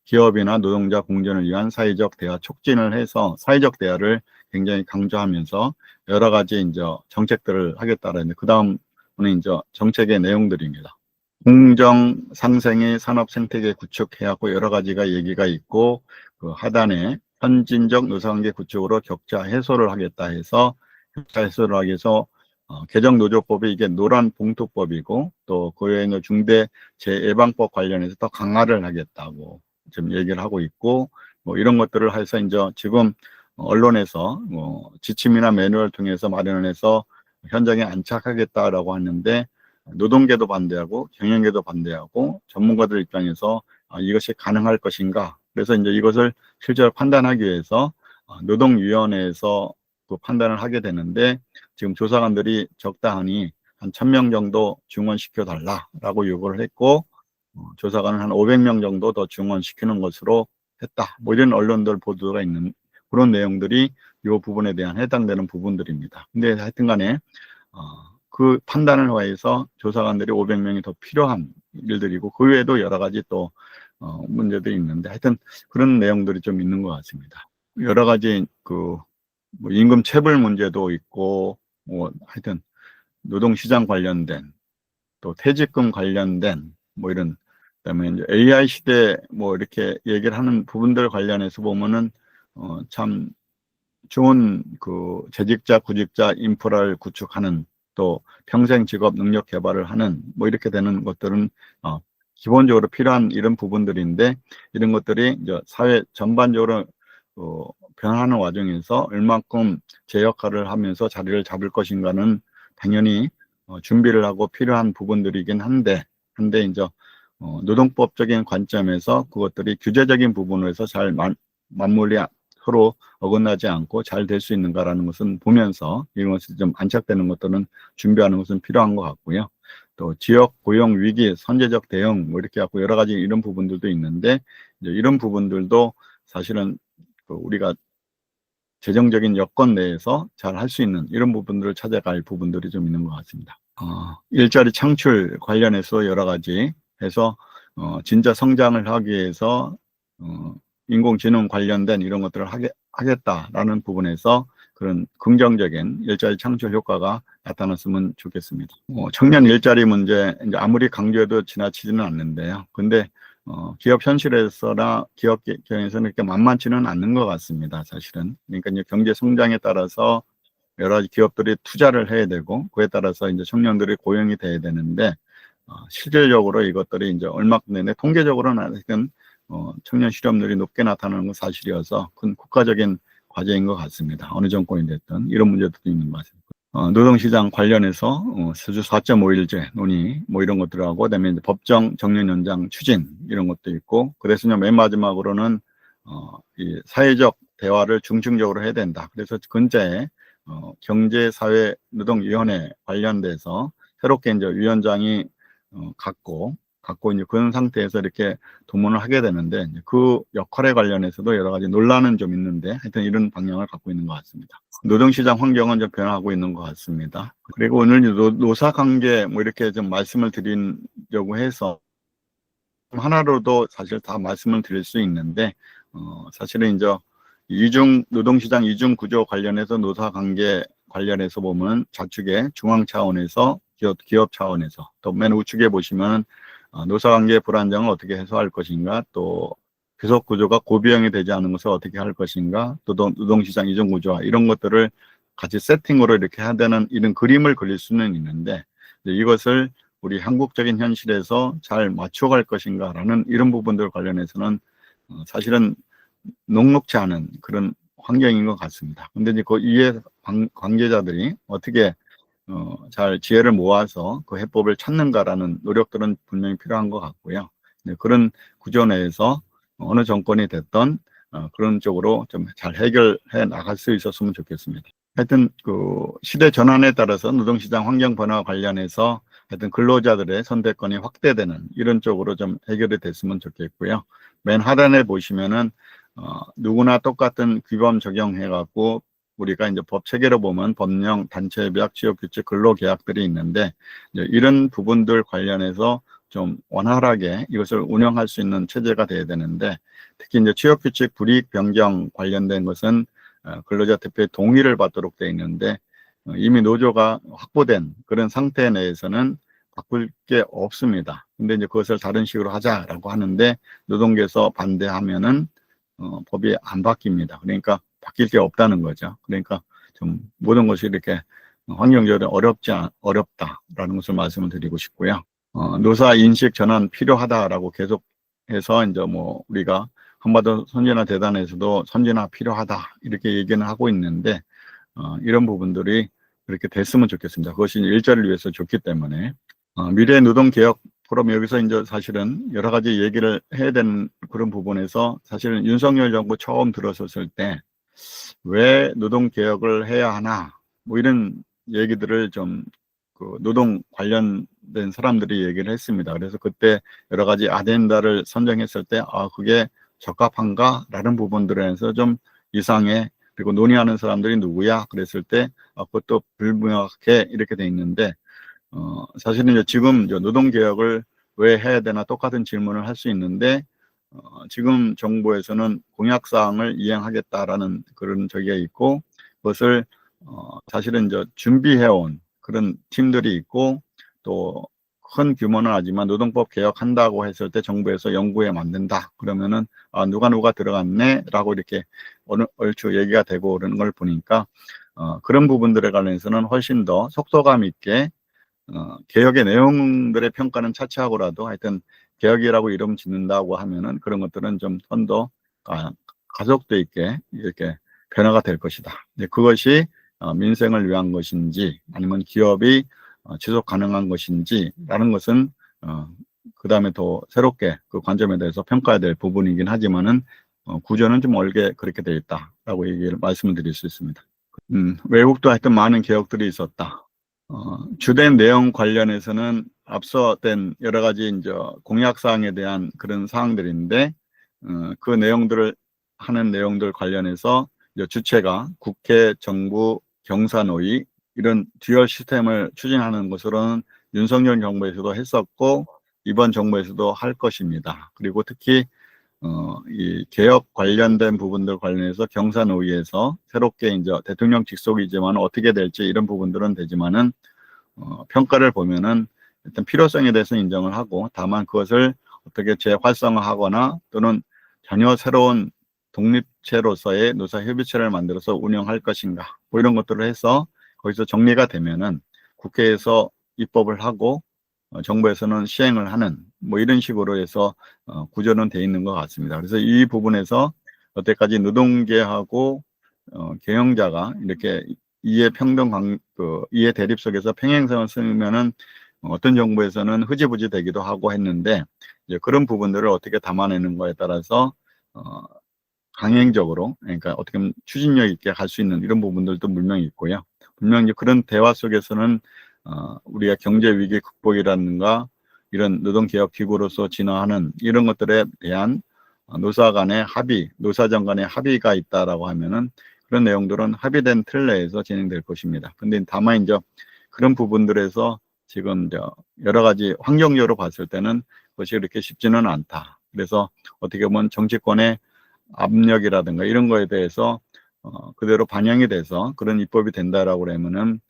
기업이나 노동자 공존을 위한 사회적 대화 촉진을 해서 사회적 대화를 굉장히 강조하면서 여러 가지 이제 정책들을 하겠다라는데 그 다음 이제 정책의 내용들입니다. 공정 상생의 산업 생태계 구축해야 하고 여러 가지가 얘기가 있고 그 하단에 선진적 노사관계 구축으로 격차 해소를 하겠다 해서 격차 해소를 하기 위해서 개정노조법이 이게 노란봉투법이고 또 그외에 중대 재예방법 관련해서 더 강화를 하겠다고 지금 얘기를 하고 있고 뭐 이런 것들을 해서 이제 지금 언론에서 뭐 지침이나 매뉴얼을 통해서 마련을 해서 현장에 안착하겠다라고 하는데 노동계도 반대하고 경영계도 반대하고 전문가들 입장에서 이것이 가능할 것인가. 그래서 이제 이것을 실제로 판단하기 위해서 노동위원회에서 그 판단을 하게 되는데 지금 조사관들이 적당히 한 1000명 정도 증원시켜 달라라고 요구를 했고 조사관은 한 500명 정도 더 증원시키는 것으로 했다. 뭐 이런 언론들 보도가 있는 그런 내용들이 이 부분에 대한 해당되는 부분들입니다. 근데 하여튼 간에 그 판단을 위해서 조사관들이 500명이 더 필요한 일들이고 그 외에도 여러 가지 또 문제들이 있는데 하여튼 그런 내용들이 좀 있는 것 같습니다. 여러 가지 뭐 임금 체불 문제도 있고 뭐 하여튼 노동시장 관련된 또 퇴직금 관련된 뭐 이런 그다음에 이제 AI 시대 뭐 이렇게 얘기를 하는 부분들 관련해서 보면은 참 좋은 그 재직자, 구직자 인프라를 구축하는 또 평생 직업 능력 개발을 하는 뭐 이렇게 되는 것들은 기본적으로 필요한 이런 부분들인데 이런 것들이 이제 사회 전반적으로 변하는 와중에서 얼만큼 제 역할을 하면서 자리를 잡을 것인가는 당연히 준비를 하고 필요한 부분들이긴 한데 이제 노동법적인 관점에서 그것들이 규제적인 부분에서 잘 맞물리 서로 어긋나지 않고 잘 될 수 있는가라는 것은 보면서 이런 것이 좀 안착되는 것들은 준비하는 것은 필요한 것 같고요. 또 지역 고용 위기 선제적 대응 뭐 이렇게 갖고 여러 가지 이런 부분들도 있는데 이제 이런 부분들도 사실은 우리가 재정적인 여건 내에서 잘 할 수 있는 이런 부분들을 찾아갈 부분들이 좀 있는 것 같습니다. 일자리 창출 관련해서 여러 가지 해서 진짜 성장을 하기 위해서 인공지능 관련된 이런 것들을 하겠다라는 부분에서 그런 긍정적인 일자리 창출 효과가 나타났으면 좋겠습니다. 청년 일자리 문제, 이제 아무리 강조해도 지나치지는 않는데요. 근데 기업 현실에서나 기업 경영에서는 이렇게 만만치는 않는 것 같습니다. 사실은. 그러니까 이제 경제 성장에 따라서 여러 가지 기업들이 투자를 해야 되고, 그에 따라서 이제 청년들이 고용이 돼야 되는데, 실질적으로 이것들이 이제 얼마 내내 통계적으로는 하여튼 청년 실업률이 높게 나타나는 건 사실이어서 큰 국가적인 과제인 것 같습니다. 어느 정권이 됐든 이런 문제들도 있는 것 같습니다. 노동시장 관련해서 세주 4.5일제 논의 뭐 이런 것들하고 그다음에 이제 법정 정년 연장 추진 이런 것도 있고, 그래서 맨 마지막으로는 이 사회적 대화를 중증적으로 해야 된다. 그래서 근자에 경제사회노동위원회 관련돼서 새롭게 이제 위원장이 갖고 이제 그런 상태에서 이렇게 동원을 하게 되는데, 그 역할에 관련해서도 여러 가지 논란은 좀 있는데 하여튼 이런 방향을 갖고 있는 것 같습니다. 노동시장 환경은 좀 변화하고 있는 것 같습니다. 그리고 오늘 노사관계 뭐 이렇게 좀 말씀을 드리려고 해서 하나로도 사실 다 말씀을 드릴 수 있는데, 사실은 이제 노동시장 이중 구조 관련해서 노사관계 관련해서 보면 좌측에 중앙 차원에서 기업 차원에서 또 맨 우측에 보시면 노사관계 불안정을 어떻게 해소할 것인가, 또 교섭 구조가 고비형이 되지 않은 것을 어떻게 할 것인가, 또 노동시장 이중 구조와 이런 것들을 같이 세팅으로 이렇게 해야 되는 이런 그림을 그릴 수는 있는데, 이것을 우리 한국적인 현실에서 잘 맞춰갈 것인가라는 이런 부분들 관련해서는 사실은 녹록지 않은 그런 환경인 것 같습니다. 근데 이제 그 이해 관계자들이 어떻게 잘 지혜를 모아서 그 해법을 찾는가라는 노력들은 분명히 필요한 것 같고요. 그런 구조 내에서 어느 정권이 됐던 그런 쪽으로 좀 잘 해결해 나갈 수 있었으면 좋겠습니다. 하여튼 그 시대 전환에 따라서 노동시장 환경 변화 관련해서 하여튼 근로자들의 선택권이 확대되는 이런 쪽으로 좀 해결이 됐으면 좋겠고요. 맨 하단에 보시면은 누구나 똑같은 규범 적용해갖고 우리가 이제 법 체계로 보면 법령, 단체협약, 취업규칙, 근로계약들이 있는데, 이런 부분들 관련해서 좀 원활하게 이것을 운영할 수 있는 체제가 돼야 되는데, 특히 이제 취업규칙 불이익 변경 관련된 것은 근로자 대표의 동의를 받도록 되어 있는데, 이미 노조가 확보된 그런 상태 내에서는 바꿀 게 없습니다. 근데 이제 그것을 다른 식으로 하자라고 하는데, 노동계에서 반대하면은 법이 안 바뀝니다. 그러니까 바뀔 게 없다는 거죠. 그러니까 좀 모든 것이 이렇게 환경적으로 어렵다라는 것을 말씀을 드리고 싶고요. 노사 인식 전환 필요하다라고 계속해서 이제 뭐 우리가 한반도 선진화 대단에서도 선진화 필요하다 이렇게 얘기는 하고 있는데, 이런 부분들이 그렇게 됐으면 좋겠습니다. 그것이 일자리를 위해서 좋기 때문에. 미래 노동 개혁 포럼 여기서 이제 사실은 여러 가지 얘기를 해야 되는 그런 부분에서, 사실은 윤석열 정부 처음 들어섰을 때 왜 노동 개혁을 해야 하나 뭐 이런 얘기들을 좀 그 노동 관련된 사람들이 얘기를 했습니다. 그래서 그때 여러 가지 아젠다를 선정했을 때 그게 적합한가라는 부분들에서 좀 이상해. 그리고 논의하는 사람들이 누구야? 그랬을 때 그것도 불명확해 이렇게 돼 있는데, 사실은 이제 지금 노동개혁을 왜 해야 되나 똑같은 질문을 할 수 있는데, 지금 정부에서는 공약사항을 이행하겠다라는 그런 저기가 있고, 그것을 사실은 이제 준비해온 그런 팀들이 있고, 또 큰 규모는 하지만 노동법 개혁한다고 했을 때 정부에서 연구에 만든다 그러면은 누가 들어갔네 라고 이렇게 얼추 얘기가 되고 그러는 걸 보니까 그런 부분들에 관해서는 훨씬 더 속도감 있게 개혁의 내용들의 평가는 차치하고라도 하여튼 개혁이라고 이름 짓는다고 하면은 그런 것들은 좀 더 가속도 있게 이렇게 변화가 될 것이다. 그것이 민생을 위한 것인지 아니면 기업이 지속 가능한 것인지라는 것은 그 다음에 더 새롭게 그 관점에 대해서 평가해야 될 부분이긴 하지만은 구조는 좀 옳게 그렇게 되어 있다라고 말씀을 드릴 수 있습니다. 외국도 하여튼 많은 개혁들이 있었다. 주된 내용 관련해서는 앞서 된 여러 가지 이제 공약사항에 대한 그런 사항들인데, 그 내용들을 하는 내용들 관련해서 이제 주체가 국회, 정부, 경사노위 이런 듀얼 시스템을 추진하는 것으로는 윤석열 정부에서도 했었고, 이번 정부에서도 할 것입니다. 그리고 특히 이 개혁 관련된 부분들 관련해서 경사노위에서 새롭게 이제 대통령 직속이지만 어떻게 될지 이런 부분들은 되지만은 평가를 보면은 일단 필요성에 대해서 인정을 하고, 다만 그것을 어떻게 재활성화하거나 또는 전혀 새로운 독립체로서의 노사협의체를 만들어서 운영할 것인가, 뭐 이런 것들을 해서 거기서 정리가 되면은 국회에서 입법을 하고 정부에서는 시행을 하는, 뭐 이런 식으로 해서 구조는 돼 있는 것 같습니다. 그래서 이 부분에서 여태까지 노동계하고 경영자가 이렇게 이해 평등 이해 대립 속에서 평행선을 쓰면은 어떤 정부에서는 흐지부지 되기도 하고 했는데, 이제 그런 부분들을 어떻게 담아내는 거에 따라서 강행적으로, 그러니까 어떻게 보면 추진력 있게 갈 수 있는 이런 부분들도 분명히 있고요. 분명히 그런 대화 속에서는 우리가 경제 위기 극복이라든가 이런 노동개혁 기구로서 진화하는 이런 것들에 대한 노사 간의 합의, 노사정 간의 합의가 있다라고 하면은 그런 내용들은 합의된 틀 내에서 진행될 것입니다. 근데 다만 이제 그런 부분들에서 지금 이제 여러 가지 환경적으로 봤을 때는 그것이 그렇게 쉽지는 않다. 그래서 어떻게 보면 정치권의 압력이라든가 이런 거에 대해서 그대로 반영이 돼서 그런 입법이 된다라고 그러면은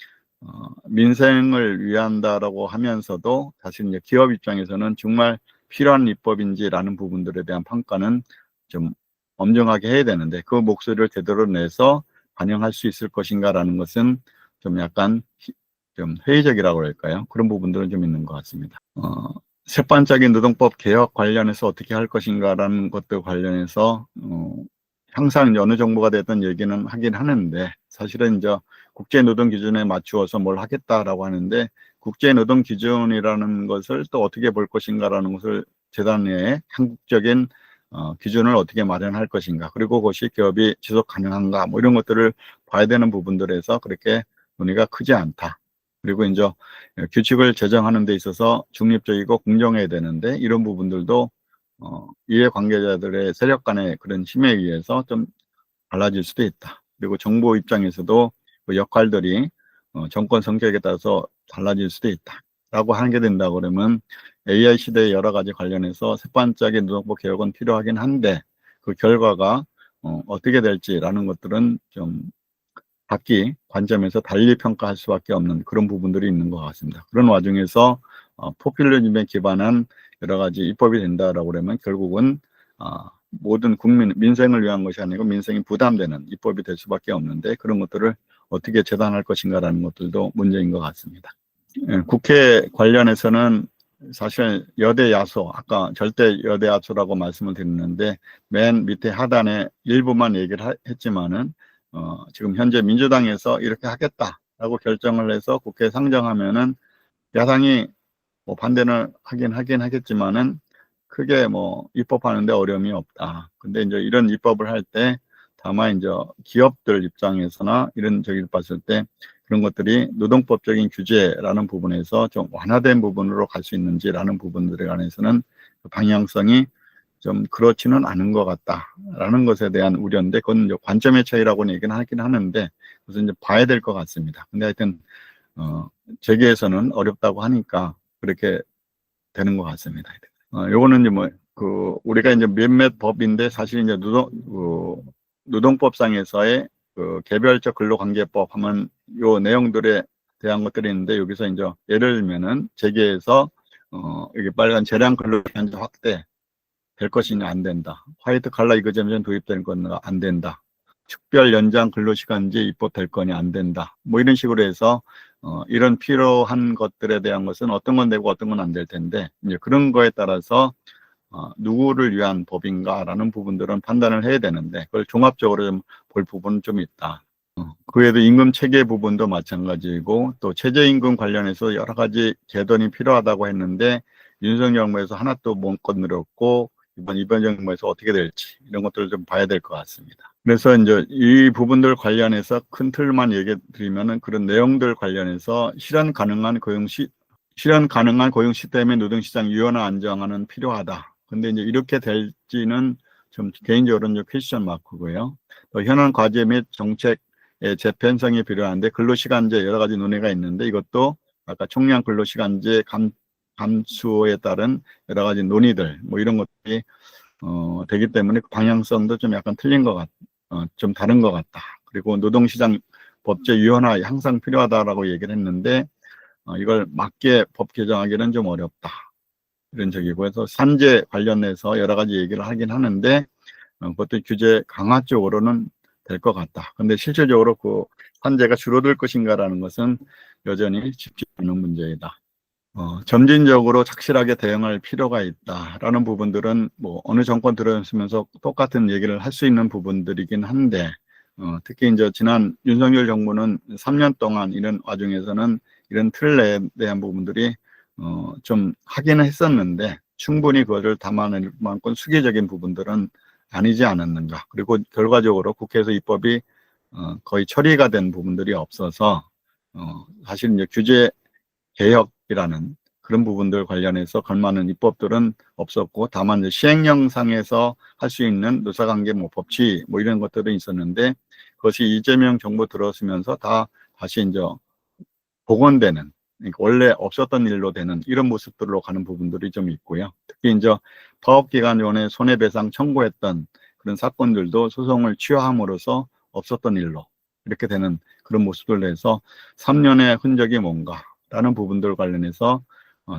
민생을 위한다라고 하면서도 사실 이제 기업 입장에서는 정말 필요한 입법인지라는 부분들에 대한 평가는 좀 엄정하게 해야 되는데, 그 목소리를 제대로 내서 반영할 수 있을 것인가라는 것은 좀 약간 좀 회의적이라고 할까요? 그런 부분들은 좀 있는 것 같습니다. 세반적인 노동법 개혁 관련해서 어떻게 할 것인가라는 것들 관련해서 항상 어느 정부가 됐든 얘기는 하긴 하는데, 사실은 이제 국제노동 기준에 맞추어서 뭘 하겠다라고 하는데, 국제노동 기준이라는 것을 또 어떻게 볼 것인가라는 것을 재단 내에 한국적인 기준을 어떻게 마련할 것인가, 그리고 그것이 기업이 지속 가능한가, 뭐 이런 것들을 봐야 되는 부분들에서 그렇게 논의가 크지 않다. 그리고 이제 규칙을 제정하는 데 있어서 중립적이고 공정해야 되는데, 이런 부분들도 이해관계자들의 세력 간의 그런 힘에 의해서 좀 달라질 수도 있다. 그리고 정부 입장에서도 그 역할들이 정권 성격에 따라서 달라질 수도 있다 라고 하게 된다 그러면 AI 시대의 여러 가지 관련해서 세반적인 노동법 개혁은 필요하긴 한데, 그 결과가 어떻게 될지라는 것들은 좀 각기 관점에서 달리 평가할 수밖에 없는 그런 부분들이 있는 것 같습니다. 그런 와중에서 포퓰리즘에 기반한 여러 가지 입법이 된다라고 그러면 결국은 모든 국민, 민생을 위한 것이 아니고 민생이 부담되는 입법이 될 수밖에 없는데, 그런 것들을 어떻게 재단할 것인가라는 것들도 문제인 것 같습니다. 국회 관련해서는 사실 여대 야소, 아까 절대 여대 야소라고 말씀을 드렸는데 맨 밑에 하단에 일부만 얘기를 했지만은 지금 현재 민주당에서 이렇게 하겠다라고 결정을 해서 국회에 상정하면은 야당이 뭐 반대는 하긴 하겠지만은 크게 뭐 입법하는데 어려움이 없다. 근데 이제 이런 입법을 할 때 다만 이제 기업들 입장에서나 이런 저기를 봤을 때 그런 것들이 노동법적인 규제라는 부분에서 좀 완화된 부분으로 갈 수 있는지라는 부분들에 관해서는 그 방향성이 좀 그렇지는 않은 것 같다라는 것에 대한 우려인데, 그건 이제 관점의 차이라고는 얘기는 하긴 하는데, 그래서 이제 봐야 될 것 같습니다. 근데 하여튼 재계에서는 어렵다고 하니까 그렇게 되는 것 같습니다. 요거는 이제 우리가 이제 몇몇 법인데 사실 이제 노동법상에서의 그 개별적 근로관계법 하면 요 내용들에 대한 것들이 있는데, 여기서 이제 예를 들면은 재계에서 이게 빨간 재량 근로시간제 확대 될 것이냐 안 된다. 화이트 칼라 이거점점 도입되는 건 안 된다. 특별 연장 근로시간제 입법될 거냐 안 된다. 뭐 이런 식으로 해서 이런 필요한 것들에 대한 것은 어떤 건 되고 어떤 건 안 될 텐데, 이제 그런 거에 따라서 누구를 위한 법인가라는 부분들은 판단을 해야 되는데, 그걸 종합적으로 좀 볼 부분은 좀 있다. 그 외에도 임금 체계 부분도 마찬가지고, 또 최저임금 관련해서 여러 가지 개선이 필요하다고 했는데 윤석열 정부에서 하나도 못 건드렸고, 이번 정부에서 어떻게 될지 이런 것들을 좀 봐야 될 것 같습니다. 그래서 이제 이 부분들 관련해서 큰 틀만 얘기해 드리면은, 그런 내용들 관련해서 실현 가능한 고용 시스템의 노동시장 유연화 안정화는 필요하다. 근데 이제 이렇게 될지는 좀 개인적으로는 좀 퀘스천 마크고요. 또 현안 과제 및 정책의 재편성이 필요한데, 근로시간제 여러 가지 논의가 있는데, 이것도 아까 총량 근로시간제 감수에 따른 여러 가지 논의들 뭐 이런 것들이 되기 때문에 그 방향성도 좀 약간 틀린 것 좀 다른 것 같다. 그리고 노동시장 법제 유연화 항상 필요하다라고 얘기를 했는데 이걸 맞게 법 개정하기는 좀 어렵다. 이런 적이고 그래서 산재 관련해서 여러 가지 얘기를 하긴 하는데 그것도 규제 강화 쪽으로는 될 것 같다. 근데 실질적으로 그 산재가 줄어들 것인가라는 것은 여전히 쉽지 않은 문제이다. 점진적으로 착실하게 대응할 필요가 있다라는 부분들은 뭐 어느 정권 들어서면서 똑같은 얘기를 할 수 있는 부분들이긴 한데 특히 이제 지난 윤석열 정부는 3년 동안 이런 와중에서는 이런 틀에 대한 부분들이 좀 하기는 했었는데 충분히 그것을 담아낼 만큼 수기적인 부분들은 아니지 않았는가. 그리고 결과적으로 국회에서 입법이 거의 처리가 된 부분들이 없어서 사실 이제 규제 개혁이라는 그런 부분들 관련해서 걸맞는 입법들은 없었고 다만 이제 시행령상에서 할 수 있는 노사관계 뭐 법치 뭐 이런 것들은 있었는데 그것이 이재명 정부 들어서면서 다시 이제 복원되는 그러니까 원래 없었던 일로 되는 이런 모습들로 가는 부분들이 좀 있고요. 특히 이제 파업기간원에 손해배상 청구했던 그런 사건들도 소송을 취하함으로써 없었던 일로 이렇게 되는 그런 모습들 내서 3년의 흔적이 뭔가라는 부분들 관련해서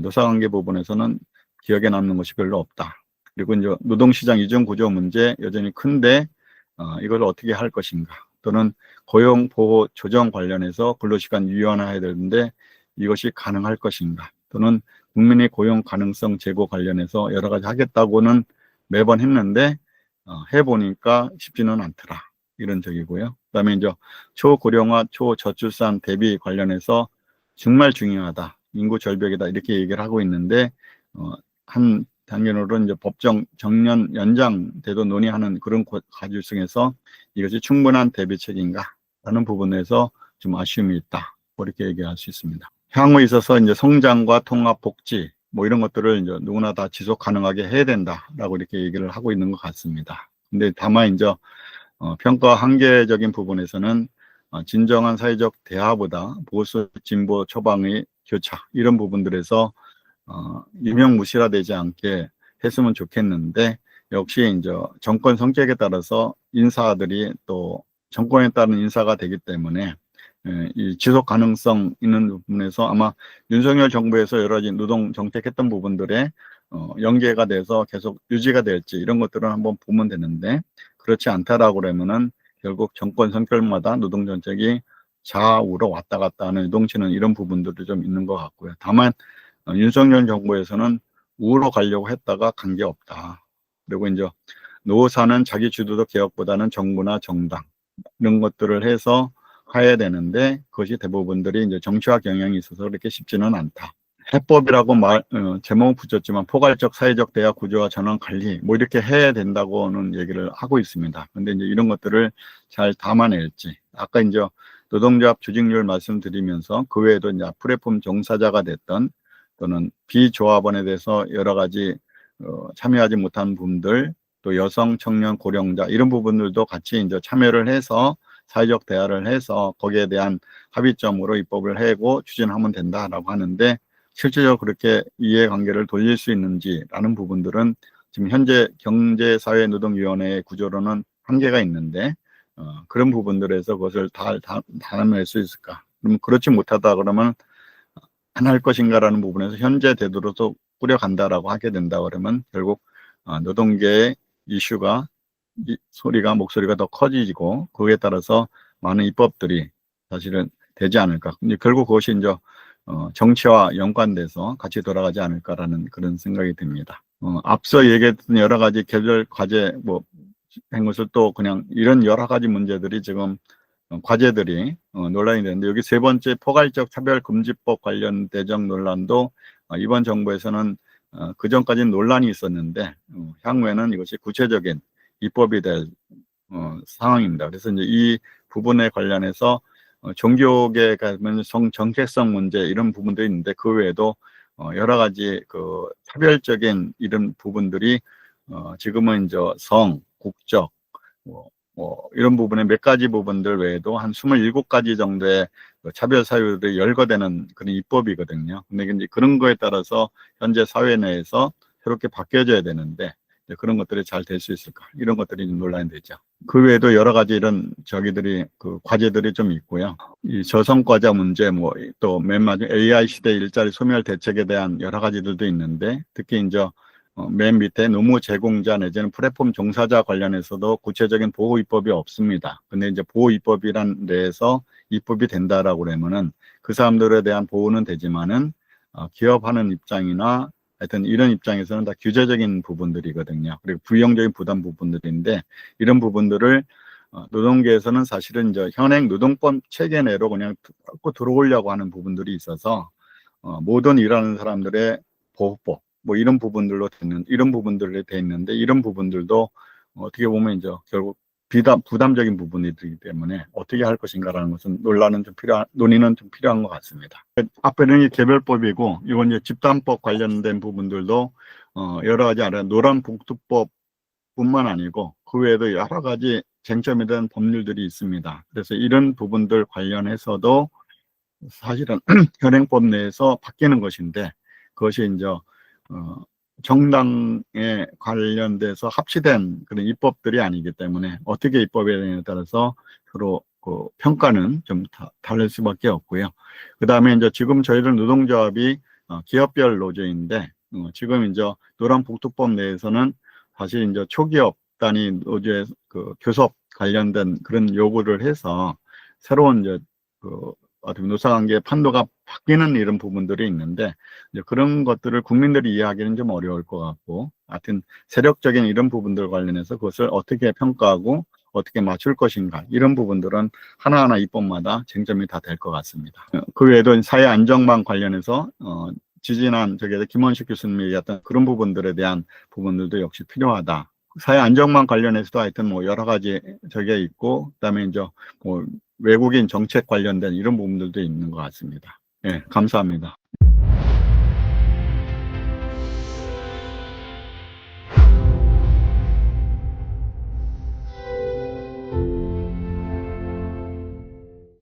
노사관계 부분에서는 기억에 남는 것이 별로 없다. 그리고 이제 노동시장 이중 구조 문제 여전히 큰데 이걸 어떻게 할 것인가 또는 고용보호 조정 관련해서 근로시간 유연화해야 되는데 이것이 가능할 것인가 또는 국민의 고용 가능성 제고 관련해서 여러 가지 하겠다고는 매번 했는데 해보니까 쉽지는 않더라 이런 적이고요. 그다음에 이제 초고령화 초저출산 대비 관련해서 정말 중요하다 인구 절벽이다 이렇게 얘기를 하고 있는데 한 단계로 이제 법정 정년 연장제도 논의하는 그런 과정에서 이것이 충분한 대비책인가라는 부분에서 좀 아쉬움이 있다. 그렇게 얘기할 수 있습니다. 향후에 있어서 이제 성장과 통합, 복지 뭐 이런 것들을 이제 누구나 다 지속 가능하게 해야 된다라고 이렇게 얘기를 하고 있는 것 같습니다. 근데 다만 이제 평가 한계적인 부분에서는 진정한 사회적 대화보다 보수 진보 처방의 교차 이런 부분들에서 유명무실화되지 않게 했으면 좋겠는데 역시 이제 정권 성격에 따라서 인사들이 또 정권에 따른 인사가 되기 때문에 이 지속 가능성 있는 부분에서 아마 윤석열 정부에서 여러 가지 노동 정책했던 부분들에 연계가 돼서 계속 유지가 될지 이런 것들은 한번 보면 되는데 그렇지 않다라고 그러면은 결국 정권 성격마다 노동 정책이 좌우로 왔다 갔다 하는 유동치는 이런 부분들도 좀 있는 것 같고요. 다만 윤석열 정부에서는 우로 가려고 했다가 관계 없다. 그리고 이제 노사는 자기 주도적 개혁보다는 정부나 정당 이런 것들을 해서 해야 되는데 그것이 대부분들이 이제 정치화 경향이 있어서 그렇게 쉽지는 않다. 해법이라고 제목은 붙였지만 포괄적 사회적 대화 구조와 전환 관리 뭐 이렇게 해야 된다고는 얘기를 하고 있습니다. 근데 이제 이런 것들을 잘 담아낼지 아까 이제 노동조합 조직률 말씀드리면서 그 외에도 이제 플랫폼 종사자가 됐던 또는 비조합원에 대해서 여러 가지 참여하지 못한 분들 또 여성, 청년, 고령자 이런 부분들도 같이 이제 참여를 해서 사회적 대화를 해서 거기에 대한 합의점으로 입법을 하고 추진하면 된다라고 하는데 실질적으로 그렇게 이해관계를 돌릴 수 있는지라는 부분들은 지금 현재 경제사회노동위원회의 구조로는 한계가 있는데 그런 부분들에서 그것을 다 담아낼 수 있을까? 그럼 그렇지 못하다 그러면 안 할 것인가라는 부분에서 현재 제도로서 꾸려간다라고 하게 된다 그러면 결국 노동계의 이슈가 목소리가 더 커지고 거기에 따라서 많은 입법들이 사실은 되지 않을까. 근데 결국 그것이 이제 정치와 연관돼서 같이 돌아가지 않을까라는 그런 생각이 듭니다. 앞서 얘기했던 여러 가지 개별 과제 뭐 한 것을 또 그냥 이런 여러 가지 문제들이 지금 과제들이 논란이 되는데 여기 세 번째 포괄적 차별금지법 관련 대정 논란도 이번 정부에서는 그 전까지는 논란이 있었는데 향후에는 이것이 구체적인 입법이 될 상황입니다. 그래서 이제 이 부분에 관련해서 종교계 가면 정체성 문제 이런 부분도 있는데 그 외에도 여러 가지 그 차별적인 이런 부분들이 지금은 이제 성, 국적, 뭐 뭐 이런 부분에 몇 가지 부분들 외에도 한 27가지 정도의 차별 사유들이 열거되는 그런 입법이거든요. 근데 이제 그런 거에 따라서 현재 사회 내에서 새롭게 바뀌어져야 되는데 그런 것들이 잘 될 수 있을까? 이런 것들이 좀 논란이 되죠. 그 외에도 여러 가지 이런 그 과제들이 좀 있고요. 이 저성과자 문제, 뭐 또 맨 마지막 AI 시대 일자리 소멸 대책에 대한 여러 가지들도 있는데 특히 이제 맨 밑에 노무 제공자 내지는 플랫폼 종사자 관련해서도 구체적인 보호 입법이 없습니다. 근데 이제 보호 입법이란 데에서 입법이 된다라고 그러면은 그 사람들에 대한 보호는 되지만은 기업하는 입장이나 하여튼 이런 입장에서는 다 규제적인 부분들이거든요. 그리고 부용적인 부담 부분들인데 이런 부분들을 노동계에서는 사실은 이제 현행 노동법 체계 내로 그냥 뚫고 들어오려고 하는 부분들이 있어서 모든 일하는 사람들의 보호법 뭐 이런 부분들로 이런 부분들로 돼 있는데 이런 부분들도 어떻게 보면 이제 결국 부담적인 부분이기 때문에 어떻게 할 것인가라는 것은 논의는 좀 필요한 것 같습니다. 앞에는 개별법이고 이건 이제 집단법 관련된 부분들도 여러 가지 노란봉투법뿐만 아니고 그 외에도 여러 가지 쟁점이 된 법률들이 있습니다. 그래서 이런 부분들 관련해서도 사실은 현행법 내에서 바뀌는 것인데 그것이 이제 정당에 관련돼서 합치된 그런 입법들이 아니기 때문에 어떻게 입법에 되느냐에 따라서 서로 그 평가는 좀 다를 수밖에 없고요. 그 다음에 이제 지금 저희들 노동조합이 기업별 노조인데 지금 이제 노란복지법 내에서는 사실 이제 초기업 단위 노조의 그 교섭 관련된 그런 요구를 해서 새로운 이제 그 어떻게 노사관계 판도가 바뀌는 이런 부분들이 있는데 이제 그런 것들을 국민들이 이해하기는 좀 어려울 것 같고 하여튼 세력적인 이런 부분들 관련해서 그것을 어떻게 평가하고 어떻게 맞출 것인가 이런 부분들은 하나하나 입법마다 쟁점이 다 될 것 같습니다. 그 외에도 사회 안정망 관련해서 지지난 김원식 교수님이 얘기했던 그런 부분들에 대한 부분들도 역시 필요하다. 사회 안정망 관련해서도 하여튼 뭐 여러 가지 저게 있고 그다음에 이제 뭐 외국인 정책 관련된 이런 부분들도 있는 것 같습니다. 예, 감사합니다.